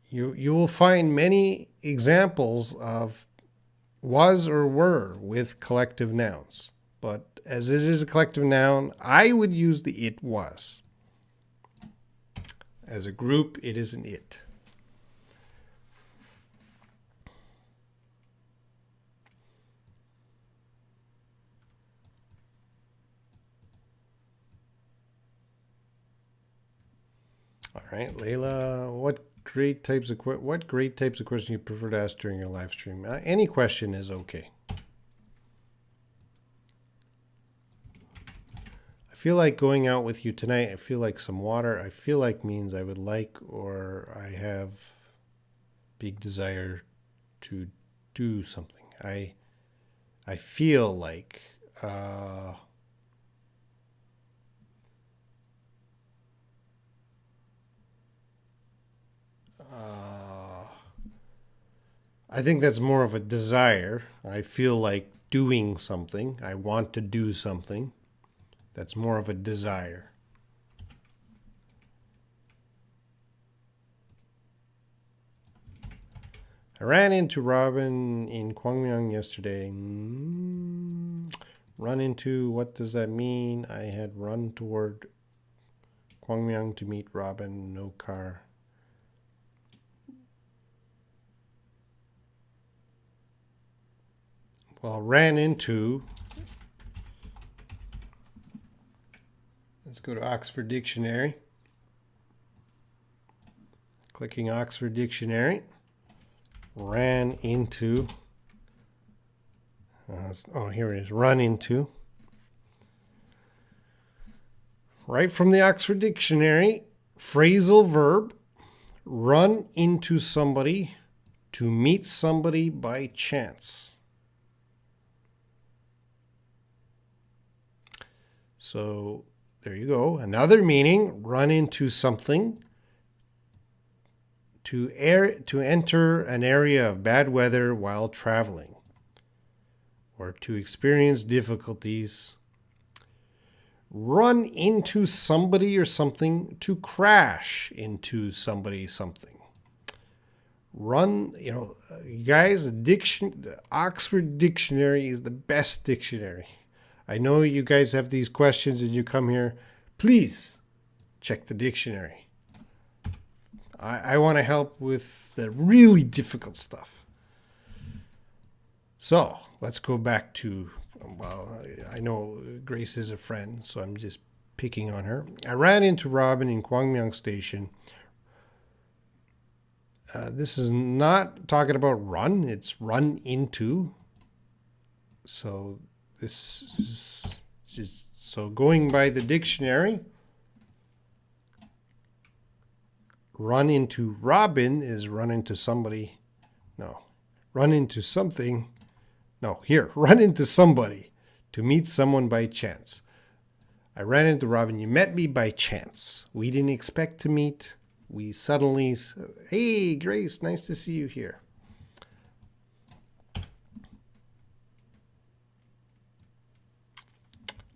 you will find many examples of was or were with collective nouns. But as it is a collective noun, I would use the it was. As a group, it is an it. All right, Layla, what great types of questions you prefer to ask during your live stream? Any question is okay. I feel like going out with you tonight. I feel like some water. I feel like means I would like or I have big desire to do something. I feel like I think that's more of a desire. I feel like doing something. I want to do something. That's more of a desire. I ran into Robin in Kwangmyong yesterday. Run into, what does that mean? I had run toward Kwangmyong to meet Robin, no car. Well, ran into, let's go to Oxford Dictionary. Clicking Oxford Dictionary. Ran into, here it is, run into. Right from the Oxford Dictionary, phrasal verb, run into somebody, to meet somebody by chance. So there you go. Another meaning, run into something. To enter an area of bad weather while traveling. Or to experience difficulties. Run into somebody or something. To crash into somebody, something. Run, you guys, the Oxford Dictionary is the best dictionary. I know you guys have these questions and you come here. Please check the dictionary. I want to help with the really difficult stuff. So let's go back to, well, I know Grace is a friend, so I'm just picking on her. I ran into Robin in Kwangmyong Station. This is not talking about run, it's run into. So this is just, so going by the dictionary, run into Robin is run into somebody. No, run into something. No, here, run into somebody, to meet someone by chance. I ran into Robin. You met me by chance. We didn't expect to meet. We suddenly, hey, Grace, nice to see you here.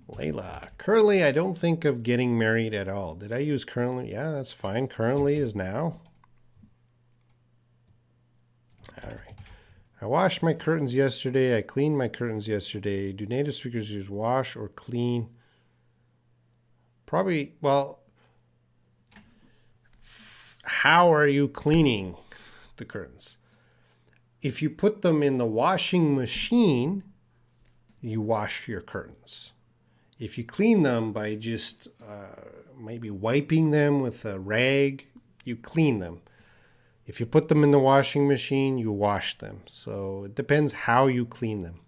Layla, currently I don't think of getting married at all. Did I use currently? Yeah, that's fine. Currently is now. All right. I washed my curtains yesterday. I cleaned my curtains yesterday. Do native speakers use wash or clean? Probably, well, how are you cleaning the curtains? If you put them in the washing machine, you wash your curtains. If you clean them by just maybe wiping them with a rag, you clean them. If you put them in the washing machine, you wash them. So it depends how you clean them.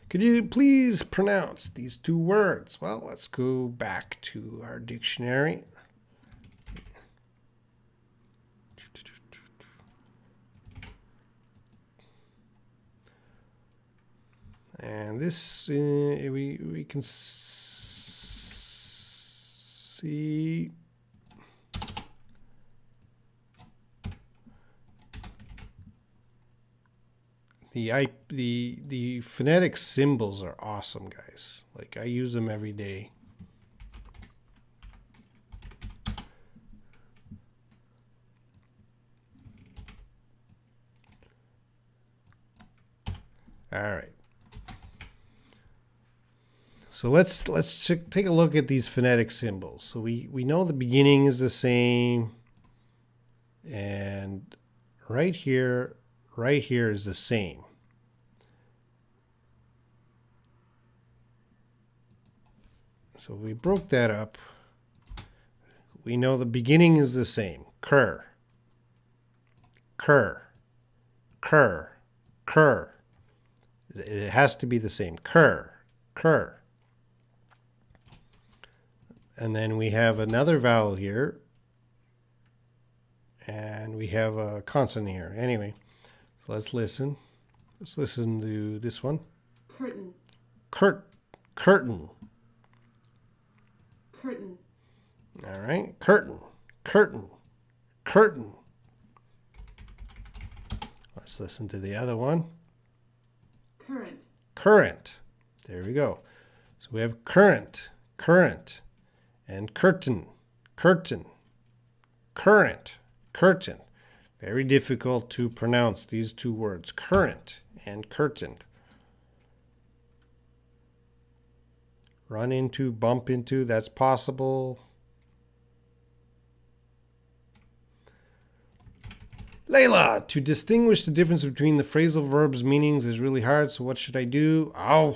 Could you please pronounce these two words? Well, let's go back to our dictionary. And this, we can see the phonetic symbols are awesome, guys. Like, I use them every day. All right. So let's take a look at these phonetic symbols. So we know the beginning is the same, and right here is the same. So we broke that up. We know the beginning is the same. Cur, cur, cur, cur. It has to be the same. Cur, cur. And then we have another vowel here. And we have a consonant here. Anyway, so let's listen. Let's listen to this one. Curtain. Curtain. Curtain. All right. Curtain. Curtain. Curtain. Let's listen to the other one. Current. Current. There we go. So we have current, current, and curtain, curtain, current, curtain. Very difficult to pronounce these two words, current and curtain. Run into, bump into, that's possible. Layla, to distinguish the difference between the phrasal verbs' meanings is really hard, so what should I do? Oh,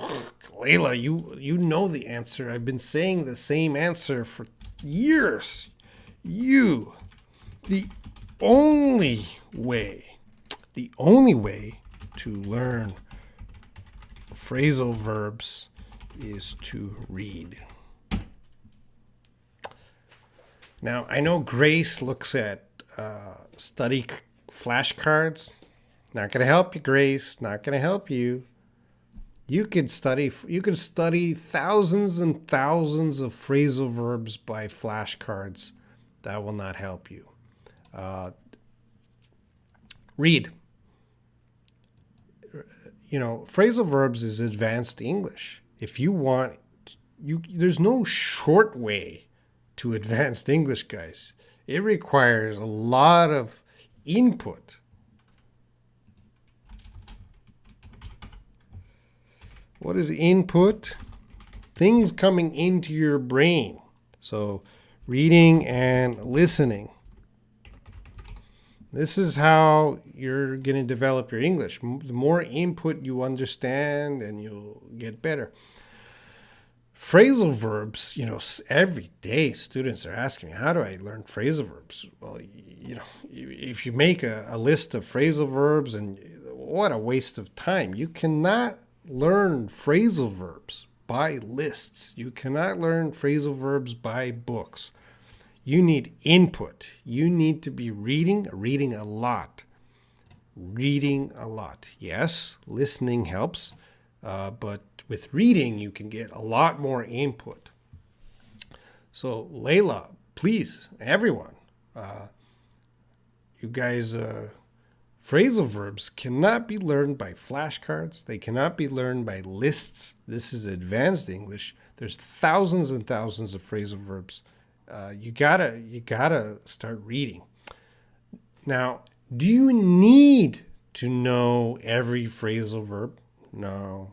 Layla, you know the answer. I've been saying the same answer for years. The only way to learn phrasal verbs is to read. Now, I know Grace looks at study flashcards. Not going to help you, Grace. Not going to help you. You could study thousands and thousands of phrasal verbs by flashcards. That will not help you. Read. Phrasal verbs is advanced English. If you want, there's no short way to advanced English, guys. It requires a lot of input. What is input? Things coming into your brain. So reading and listening. This is how you're going to develop your English. The more input you understand, and you'll get better. Phrasal verbs, every day students are asking me, how do I learn phrasal verbs? Well, if you make a list of phrasal verbs, and what a waste of time. You cannot learn phrasal verbs by lists. You cannot learn phrasal verbs by books. You need input. You need to be reading a lot. Reading a lot. Yes, listening helps, but with reading, you can get a lot more input. So, Layla, please, everyone, you guys, phrasal verbs cannot be learned by flashcards. They cannot be learned by lists. This is advanced English. There's thousands and thousands of phrasal verbs. You gotta start reading. Now, do you need to know every phrasal verb? No.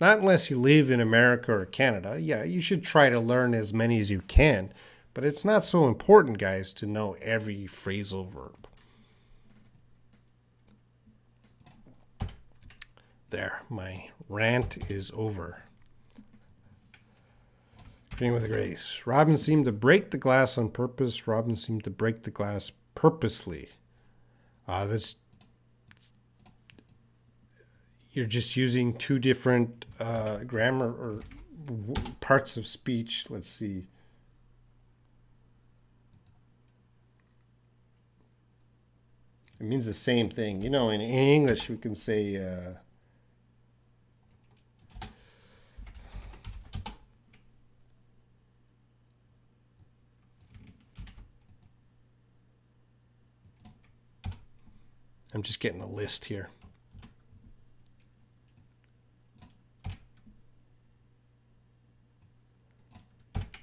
Not unless you live in America or Canada. Yeah, you should try to learn as many as you can, but it's not so important, guys, to know every phrasal verb. There, my rant is over. Agreeing with grace. Robin seemed to break the glass on purpose. Robin seemed to break the glass purposely. You're just using two different grammar or parts of speech. Let's see. It means the same thing. In English, we can say... I'm just getting a list here.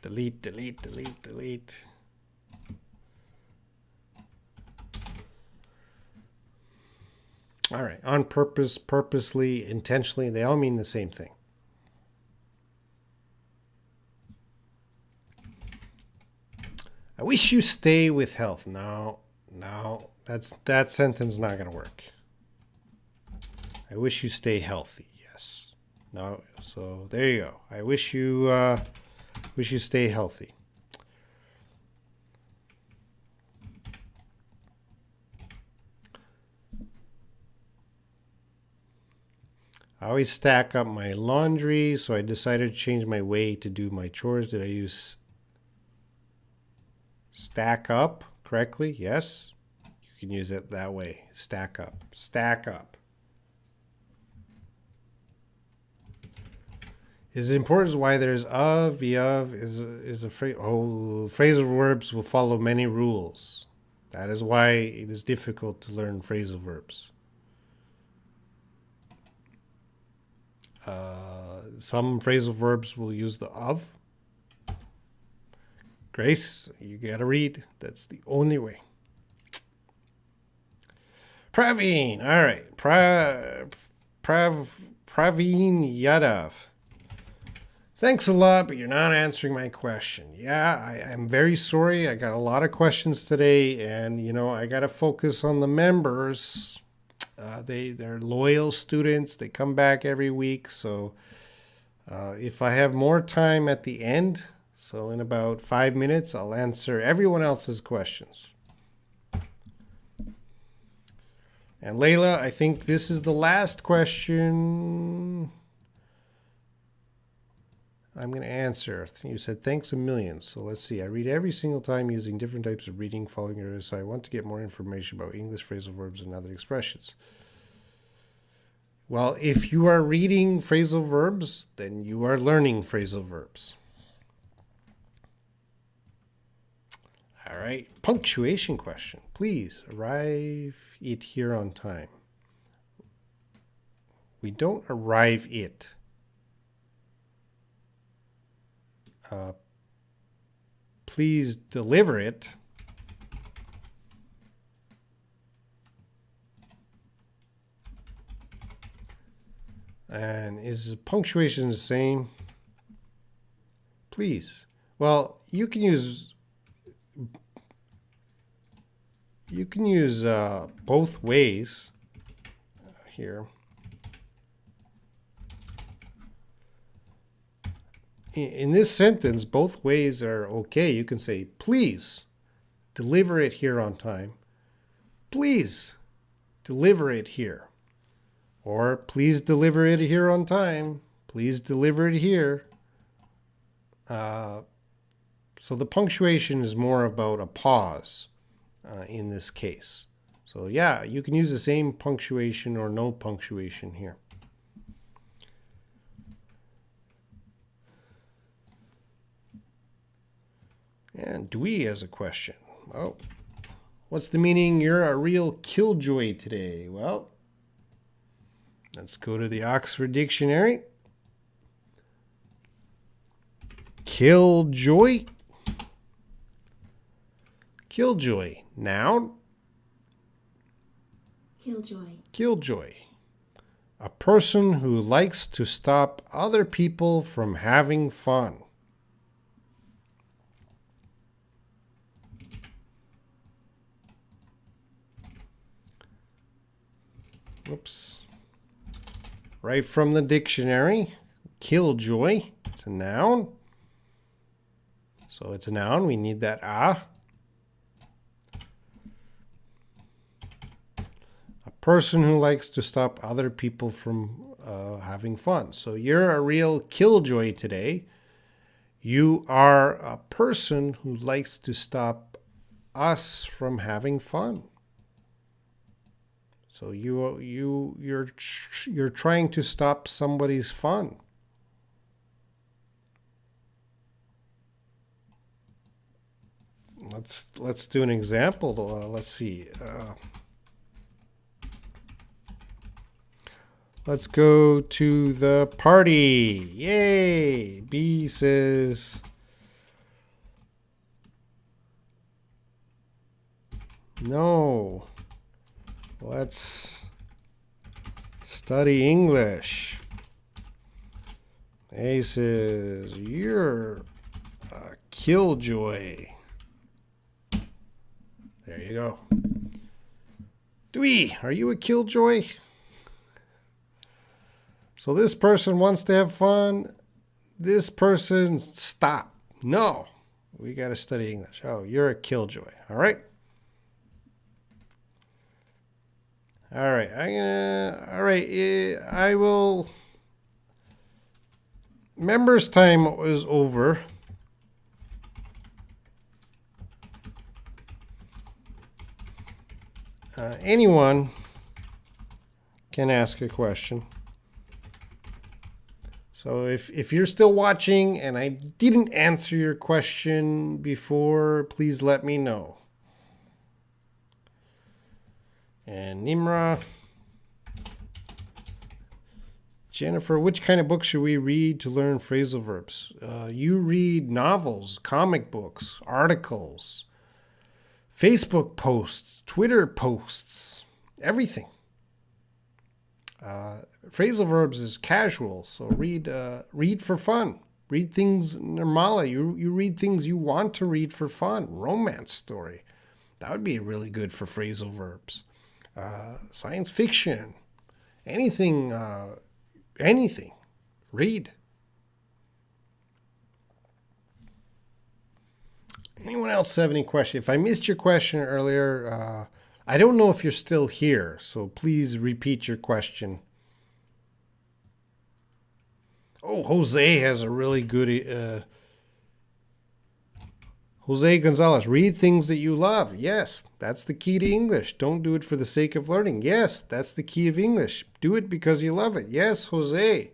Delete, delete, delete, delete. All right. On purpose, purposely, intentionally, they all mean the same thing. I wish you stay with health. No. That sentence not going to work. I wish you stay healthy. Yes. No. So there you go. I wish you stay healthy. I always stack up my laundry, so I decided to change my way to do my chores. Did I use stack up correctly? Yes. You can use it that way. Stack up. Stack up. Is important why there's of, the of is a phrase. Oh, phrasal verbs will follow many rules. That is why it is difficult to learn phrasal verbs. Some phrasal verbs will use the of. Grace, you gotta read. That's the only way. Praveen, all right. Praveen Yadav. Thanks a lot, but you're not answering my question. Yeah, I'm very sorry. I got a lot of questions today, and I got to focus on the members. They're loyal students. They come back every week. So if I have more time at the end, so in about 5 minutes, I'll answer everyone else's questions. And Layla, I think this is the last question I'm going to answer. You said thanks a million. So let's see. I read every single time using different types of reading following your. So I want to get more information about English phrasal verbs and other expressions. Well, if you are reading phrasal verbs, then you are learning phrasal verbs. All right. Punctuation question. Please arrive it here on time. We don't arrive it. please deliver it. And is the punctuation the same? Please. Well, you can use both ways here. In this sentence, both ways are okay. You can say, please deliver it here on time. Please deliver it here. Or please deliver it here on time. Please deliver it here. So the punctuation is more about a pause in this case. So yeah, you can use the same punctuation or no punctuation here. And Dewey has a question. Oh, what's the meaning? You're a real killjoy today. Well, let's go to the Oxford Dictionary. Killjoy. Killjoy. Noun. Killjoy. Killjoy. A person who likes to stop other people from having fun. Oops. Right from the dictionary. Killjoy. It's a noun. So it's a noun. We need that a. A person who likes to stop other people from having fun. So you're a real killjoy today. You are a person who likes to stop us from having fun. So you're trying to stop somebody's fun. Let's do an example. Let's see. Let's go to the party. Yay! B says, no. Let's study English. A says, you're a killjoy. There you go. Dewey, are you a killjoy? So this person wants to have fun. This person, stop. No, we got to study English. Oh, you're a killjoy. All right. All right. I will. Members' time is over. Anyone can ask a question. So if you're still watching and I didn't answer your question before, please let me know. And Nimra, Jennifer, which kind of books should we read to learn phrasal verbs? You read novels, comic books, articles, Facebook posts, Twitter posts, everything. Phrasal verbs is casual, so read for fun. Read things normala. You read things you want to read for fun. Romance story. That would be really good for phrasal verbs. Science fiction. Anything. Anything. Read. Anyone else have any questions? If I missed your question earlier, I don't know if you're still here, so please repeat your question. Oh, Jose has a really good... Jose Gonzalez, read things that you love. Yes, that's the key to English. Don't do it for the sake of learning. Yes, that's the key of English. Do it because you love it. Yes, Jose,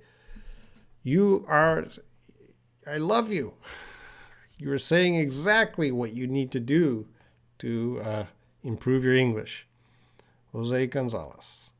I love you. You are saying exactly what you need to do to improve your English. Jose Gonzalez.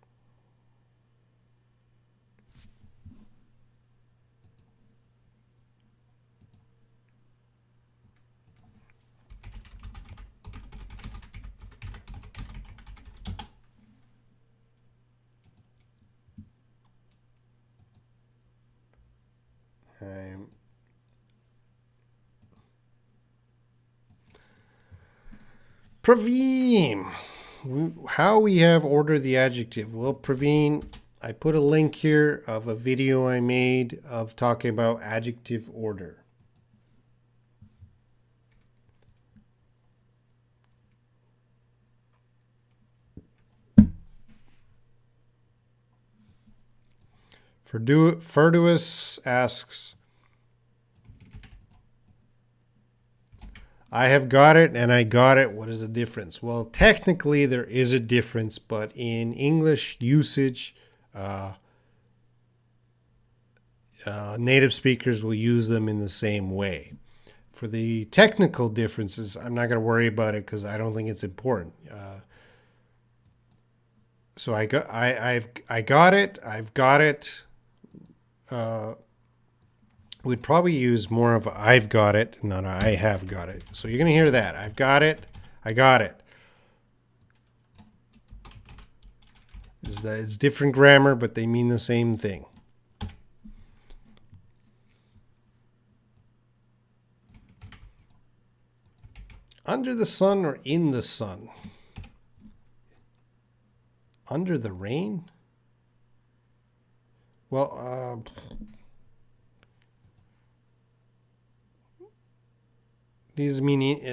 Praveen. How we have ordered the adjective. Well, Praveen, I put a link here of a video I made of talking about adjective order. Ferduus asks, I have got it and I got it. What is the difference? Well, technically there is a difference, but in English usage, native speakers will use them in the same way. For the technical differences, I'm not going to worry about it because I don't think it's important. So I got it. I've got it. We'd probably use more of I've got it, not I have got it. So you're going to hear that. I've got it. I got it. It's different grammar, but they mean the same thing. Under the sun or in the sun? Under the rain? Well, these meaning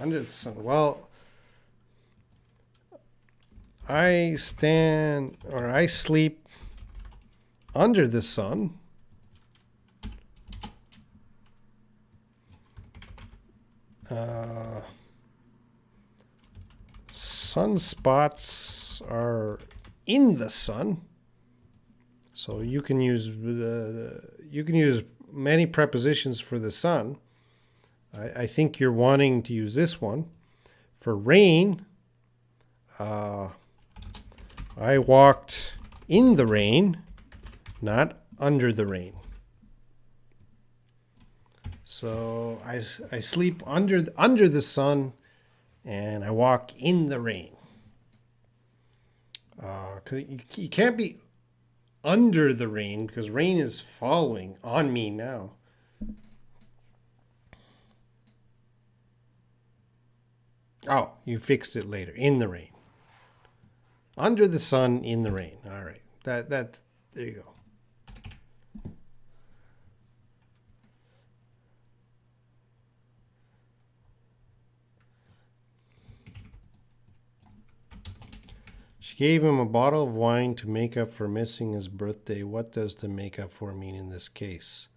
under the sun. Well, I stand or I sleep under the sun. Sunspots are in the sun. So you can use many prepositions for the sun. I think you're wanting to use this one. For rain, I walked in the rain, not under the rain. So I sleep under the sun, and I walk in the rain. 'Cause you can't be under the rain because rain is falling on me now. Oh, you fixed it later. In the rain. Under the sun, in the rain. All right. There you go. She gave him a bottle of wine to make up for missing his birthday. What does to make up for mean in this case?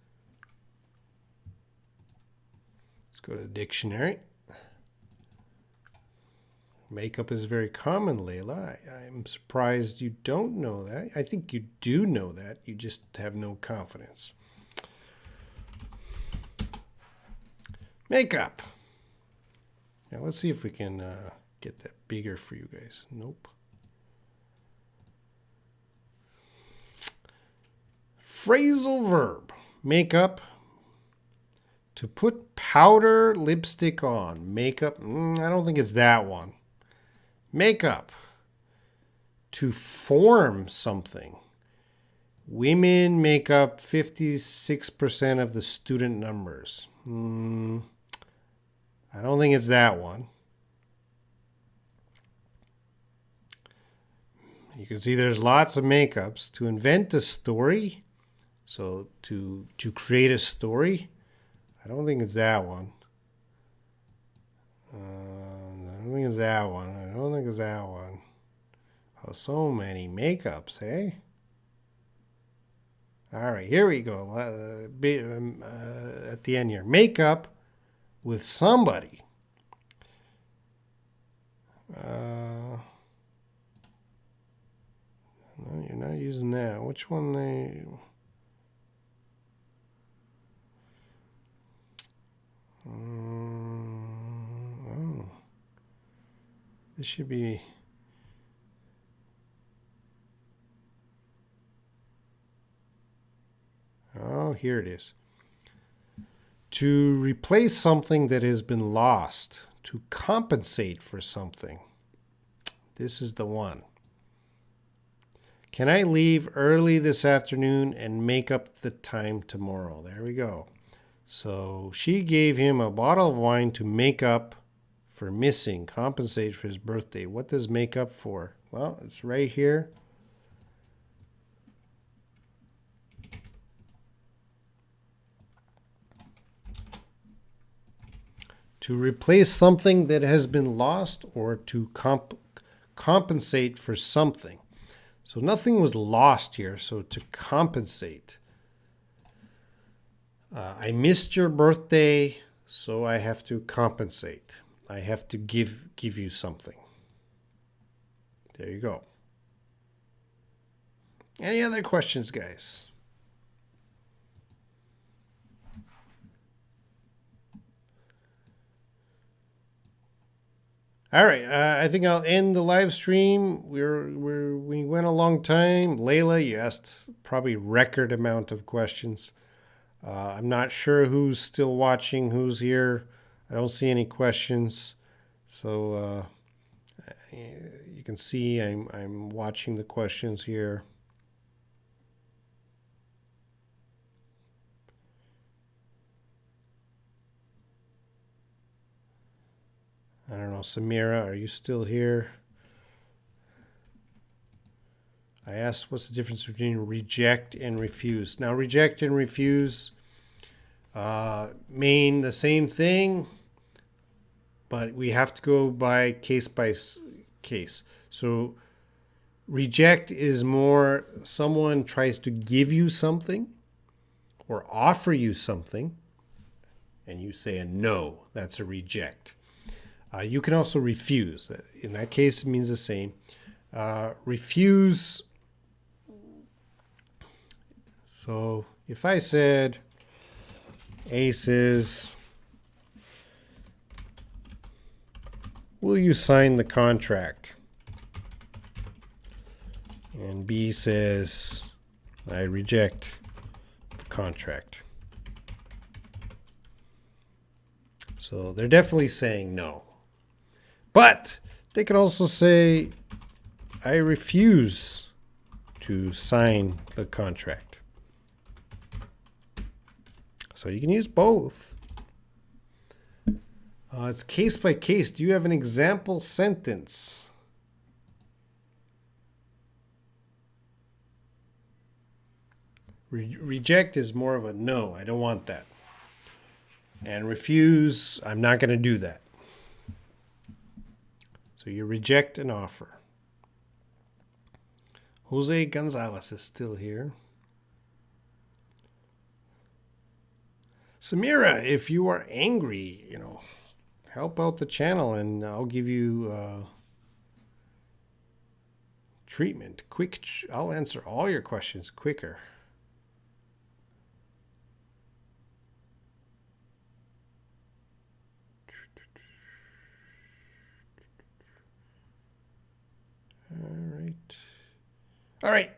Let's go to the dictionary. Makeup is very common, Layla. I'm surprised you don't know that. I think you do know that. You just have no confidence. Makeup. Now let's see if we can get that bigger for you guys. Nope. Phrasal verb. Makeup. To put powder lipstick on. Makeup. I don't think it's that one. Makeup. To form something. Women make up 56% of the student numbers. I don't think it's that one. You can see there's lots of makeups. To invent a story. So to create a story. I don't think it's that one. I don't think it's that one. I don't think it's that one. Oh, so many makeups, hey? All right, here we go. At the end here. Makeup with somebody. No, you're not using that. Which one they... oh. This should be... oh, here it is. To replace something that has been lost. To compensate for something. This is the one. Can I leave early this afternoon and make up the time tomorrow? There we go. So she gave him a bottle of wine to make up for missing, compensate for his birthday. What does make up for? Well, it's right here. To replace something that has been lost or to compensate for something. So nothing was lost here, so to compensate. I missed your birthday, so I have to compensate. I have to give you something. There you go. Any other questions, guys? All right, I think I'll end the live stream. We went a long time. Layla, you asked probably record amount of questions. I'm not sure who's still watching, who's here. I don't see any questions, so you can see I'm watching the questions here. I don't know, Samira, are you still here? I asked what's the difference between reject and refuse. Now, reject and refuse mean the same thing, but we have to go by case. So reject is more someone tries to give you something or offer you something, and you say a no. That's a reject. You can also refuse. In that case, it means the same. Refuse. So if I said, A says, will you sign the contract? And B says, I reject the contract. So they're definitely saying no. But they could also say, I refuse to sign the contract. So you can use both. It's case by case. Do you have an example sentence? Reject is more of a no, I don't want that. And refuse, I'm not going to do that. So you reject an offer. Jose Gonzalez is still here. Samira, if you are angry, help out the channel and I'll give you treatment. I'll answer all your questions quicker. All right.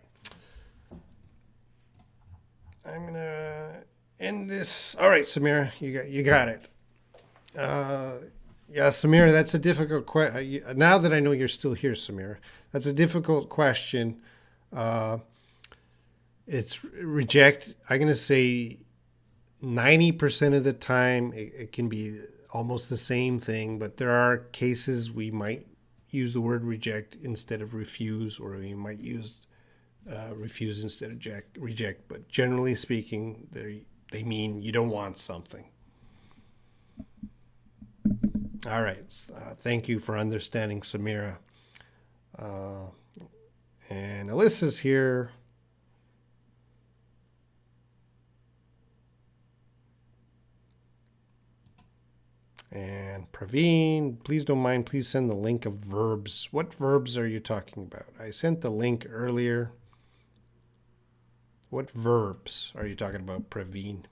I'm going to end this. All right, Samira, you got it. Yeah, Samira, that's a difficult question. Now that I know you're still here, Samira, that's a difficult question. It's reject. I'm going to say 90% of the time it can be almost the same thing, but there are cases we might use the word reject instead of refuse, or we might use refuse instead of reject. But generally speaking, they mean you don't want something. All right. Thank you for understanding, Samira. And Alyssa's here. And Praveen, please don't mind, please send the link of verbs. What verbs are you talking about? I sent the link earlier. What verbs are you talking about, Praveen?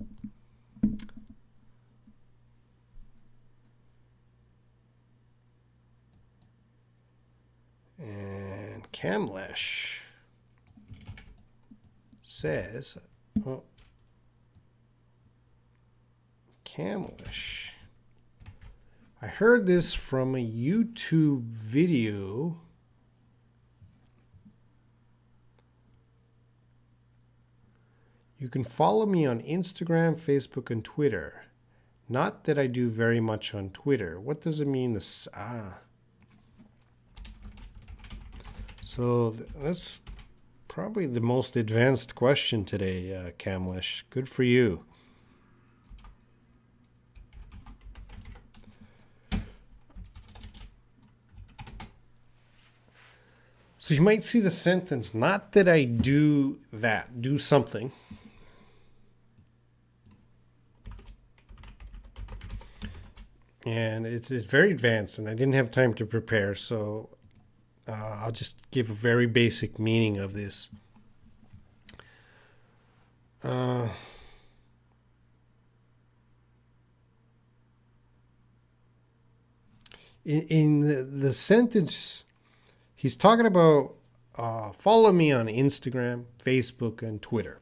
And Kamlesh says, oh, Kamlesh. I heard this from a YouTube video You can follow me on Instagram, Facebook, and Twitter. Not that I do very much on Twitter. What does it mean? So that's probably the most advanced question today, Kamlesh. Good for you. So you might see the sentence, not that I do that, do something. And it's very advanced, and I didn't have time to prepare, so I'll just give a very basic meaning of this. In the sentence, he's talking about follow me on Instagram, Facebook, and Twitter.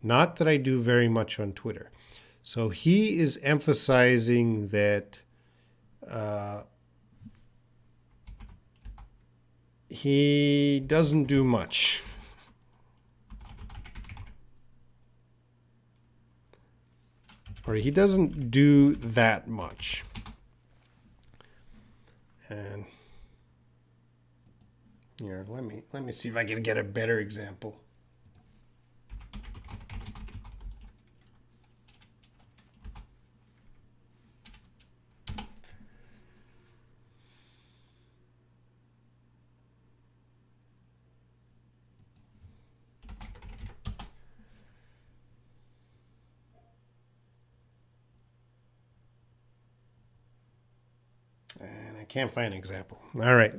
Not that I do very much on Twitter. So he is emphasizing that he doesn't do much. Or he doesn't do that much. And here, let me see if I can get a better example. And I can't find an example. All right.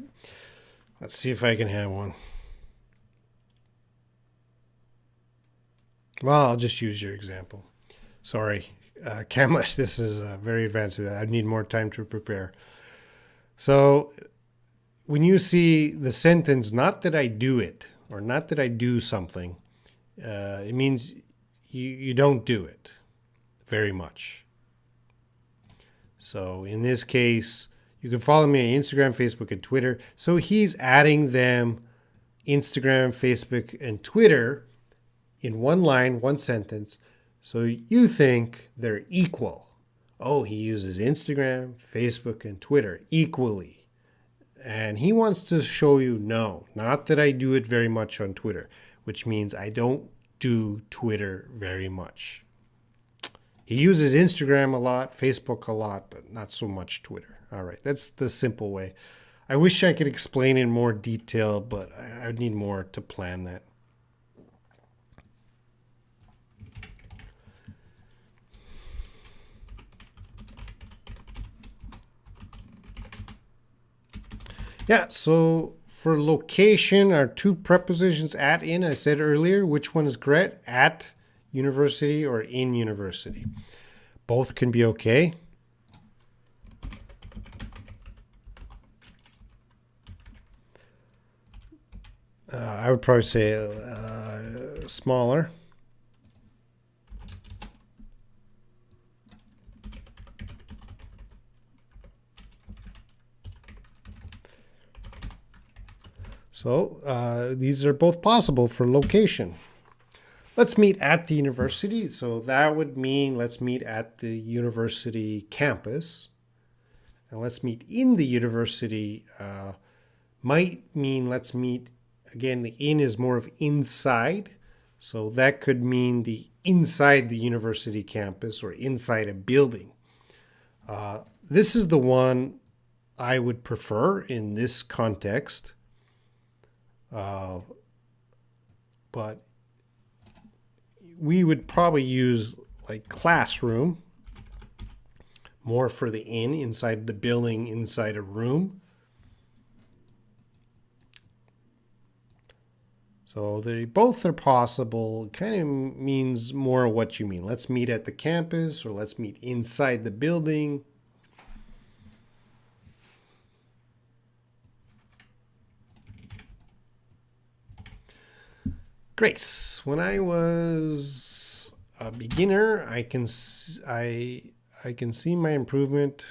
Let's see if I can have one. Well, I'll just use your example. Sorry. Kamlesh, this is very advanced. I need more time to prepare. So when you see the sentence, not that I do it, or not that I do something, it means you don't do it very much. So in this case, you can follow me on Instagram, Facebook, and Twitter. So he's adding them, Instagram, Facebook, and Twitter, in one line, one sentence. So you think they're equal. Oh, he uses Instagram, Facebook, and Twitter equally. And he wants to show you, no, not that I do it very much on Twitter, which means I don't do Twitter very much. He uses Instagram a lot, Facebook a lot, but not so much Twitter. All right, that's the simple way. I wish I could explain in more detail, but I would need more to plan that. Yeah, so for location, our two prepositions at, in, I said earlier, which one is correct? At university or in university. Both can be okay. I would probably say smaller. So these are both possible for location. Let's meet at the university. So that would mean let's meet at the university campus. And let's meet in the university might mean let's meet, again, the in is more of inside. So that could mean the inside the university campus or inside a building. This is the one I would prefer in this context. But we would probably use like classroom more for the inside the building, inside a room. So they both are possible. It kind of means more what you mean. Let's meet at the campus or let's meet inside the building. Grace, when I was a beginner, I can see my improvement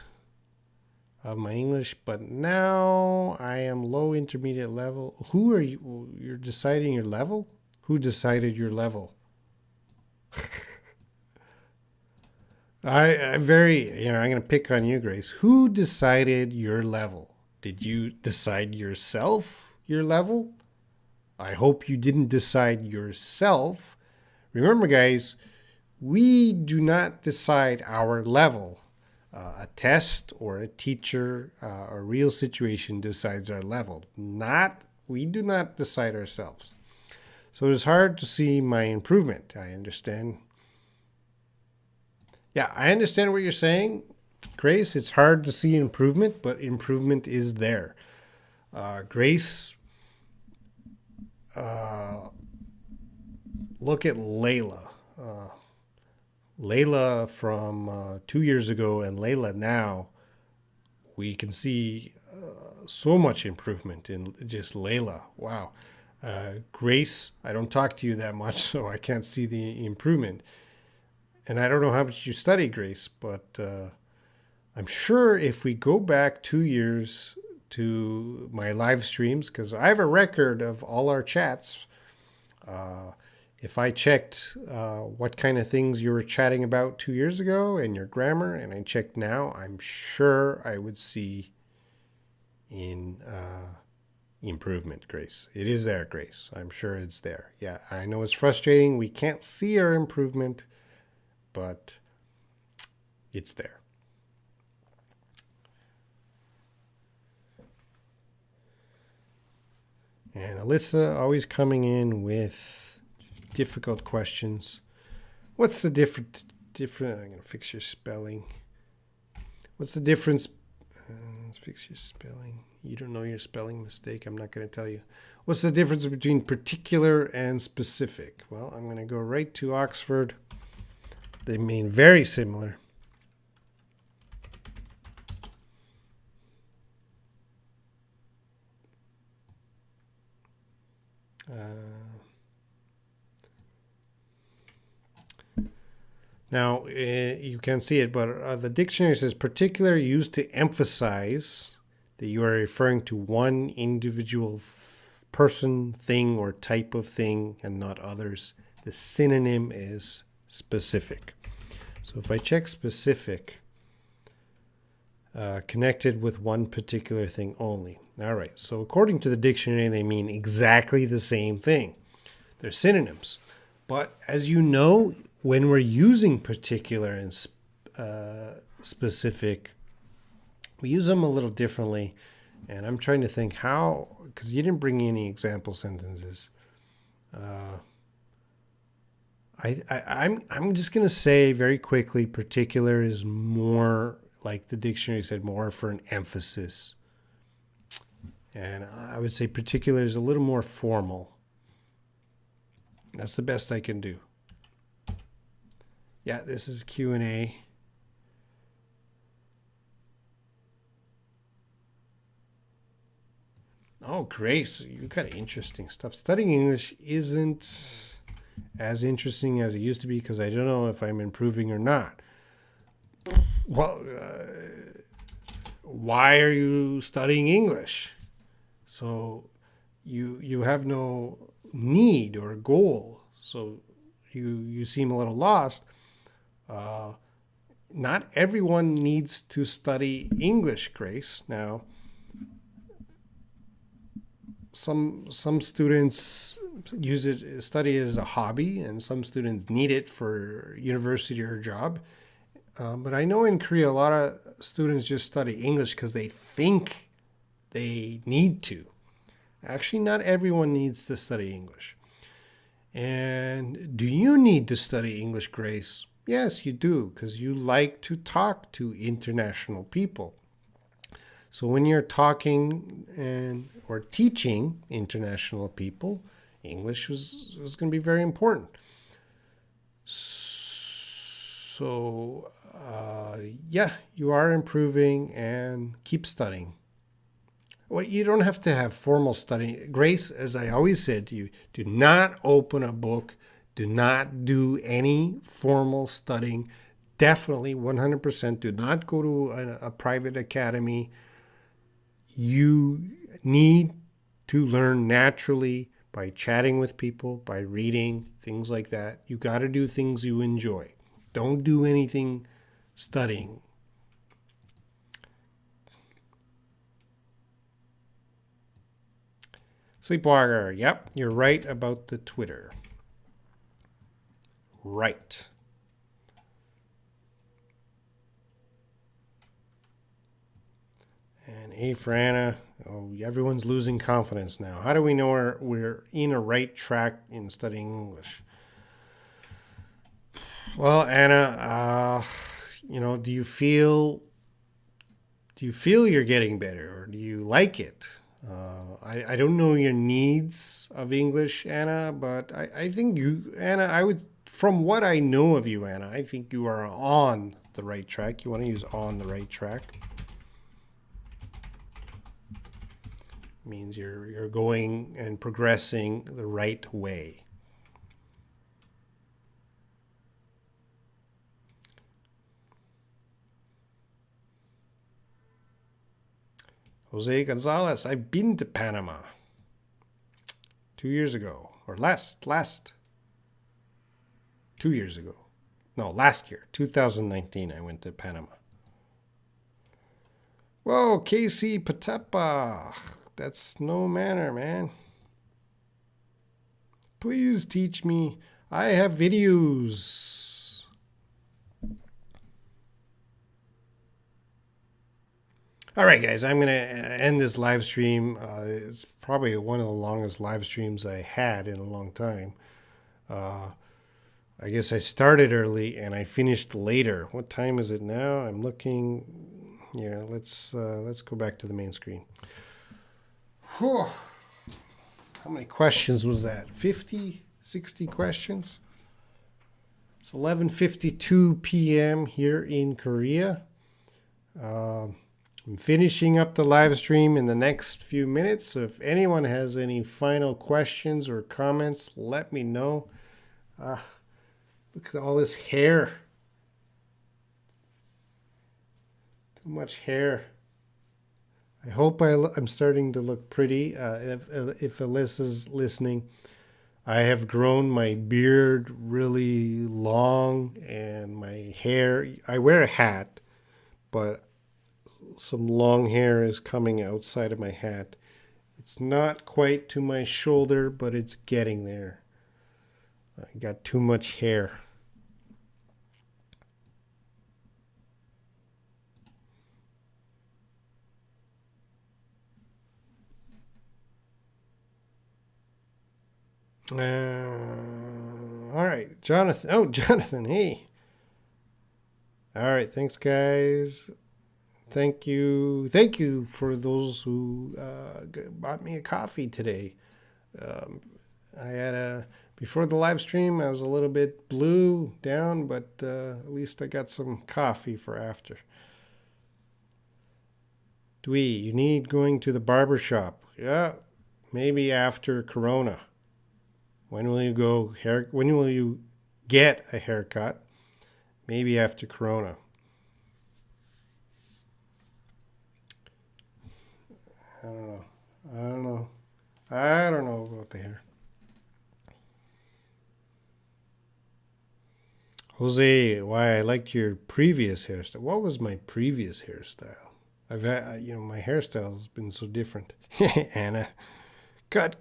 of my English, but now I am low intermediate level. Who are you? You're deciding your level? Who decided your level? I'm going to pick on you, Grace. Who decided your level? Did you decide yourself your level? I hope you didn't decide yourself. Remember, guys, we do not decide our level. A test or a teacher, a real situation decides our level. We do not decide ourselves. So it is hard to see my improvement. I understand. Yeah, I understand what you're saying, Grace. It's hard to see improvement, but improvement is there. Grace, look at Layla. Layla from 2 years ago and Layla now, we can see so much improvement in just Layla. Wow. Grace, I don't talk to you that much, so I can't see the improvement. And I don't know how much you study, Grace, but I'm sure if we go back 2 years to my live streams, because I have a record of all our chats, if I checked what kind of things you were chatting about 2 years ago and your grammar, and I checked now, I'm sure I would see improvement, Grace. It is there, Grace. I'm sure it's there. Yeah, I know it's frustrating. We can't see our improvement, but it's there. And Alyssa always coming in with difficult questions. What's the different? I'm going to fix your spelling. What's the difference? Let's fix your spelling. You don't know your spelling mistake. I'm not going to tell you. What's the difference between particular and specific? Well, I'm going to go right to Oxford. They mean very similar. Now, you can't see it, but the dictionary says particular used to emphasize that you are referring to one individual person, thing, or type of thing and not others. The synonym is specific. So if I check specific, connected with one particular thing only. All right, so according to the dictionary, they mean exactly the same thing. They're synonyms. But as you know, when we're using particular and specific, we use them a little differently. And I'm trying to think how, because you didn't bring any example sentences. I'm just going to say very quickly, particular is more, like the dictionary said, more for an emphasis. And I would say particular is a little more formal. That's the best I can do. Yeah, this is Q&A. Oh, Grace, you got interesting stuff. Studying English isn't as interesting as it used to be because I don't know if I'm improving or not. Well, why are you studying English? So you have no need or goal. So you seem a little lost. Not everyone needs to study English, Grace. Now, some students study it as a hobby, and some students need it for university or job. But I know in Korea, a lot of students just study English because they think they need to. Actually, not everyone needs to study English. And do you need to study English, Grace? Yes, you do, because you like to talk to international people. So when you're talking or teaching international people, English was going to be very important. So, yeah, you are improving and keep studying. Well, you don't have to have formal studying. Grace, as I always said to you, do not open a book. Do not do any formal studying. Definitely 100% do not go to a private academy. You need to learn naturally by chatting with people, by reading, things like that. You got to do things you enjoy. Don't do anything studying. Sleepwalker, yep, you're right about the Twitter. Right. And A for Anna. Oh, everyone's losing confidence now. How do we know we're in a right track in studying English? Well, Anna, do you feel you're getting better, or do you like it? I don't know your needs of English, Anna, but I think Anna, from what I know of you, Anna, I think you are on the right track. You want to use on the right track. Means you're going and progressing the right way. Jose Gonzalez, I've been to Panama 2 years ago, or last 2 years ago. No, last year, 2019, I went to Panama. Whoa, Casey Patapa. That's no manner, man. Please teach me. I have videos. All right, guys, I'm going to end this live stream. It's probably one of the longest live streams I had in a long time. I guess I started early and I finished later. What time is it now? I'm looking. Yeah, let's go back to the main screen. Whew. How many questions was that? 50, 60 questions? It's 11:52 p.m. here in Korea. I'm finishing up the live stream in the next few minutes. So if anyone has any final questions or comments, let me know. Look at all this hair. Too much hair. I hope I'm starting to look pretty. If Alyssa's listening, I have grown my beard really long and my hair. I wear a hat, but some long hair is coming outside of my hat. It's not quite to my shoulder, but it's getting there. I got too much hair. All right, Jonathan. Oh, Jonathan, hey. All right, thanks, guys. Thank you for those who bought me a coffee today. I had before the live stream, I was a little bit blue down, but at least I got some coffee for after. Dwee, you need going to the barber shop. Yeah, maybe after Corona. When will you go when will you get a haircut? Maybe after Corona. I don't know about the hair. Jose, why I liked your previous hairstyle. What was my previous hairstyle? I've had, my hairstyle has been so different. Anna, cut.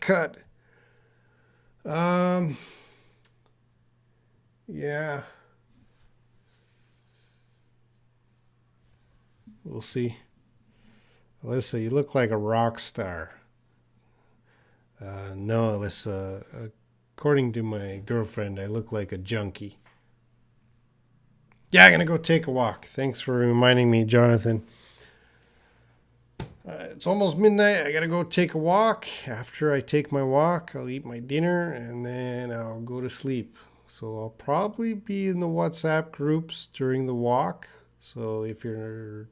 Yeah. We'll see. Alyssa, you look like a rock star. No, Alyssa. According to my girlfriend, I look like a junkie. Yeah, I'm going to go take a walk. Thanks for reminding me, Jonathan. It's almost midnight. I got to go take a walk. After I take my walk, I'll eat my dinner, and then I'll go to sleep. So I'll probably be in the WhatsApp groups during the walk. So if you're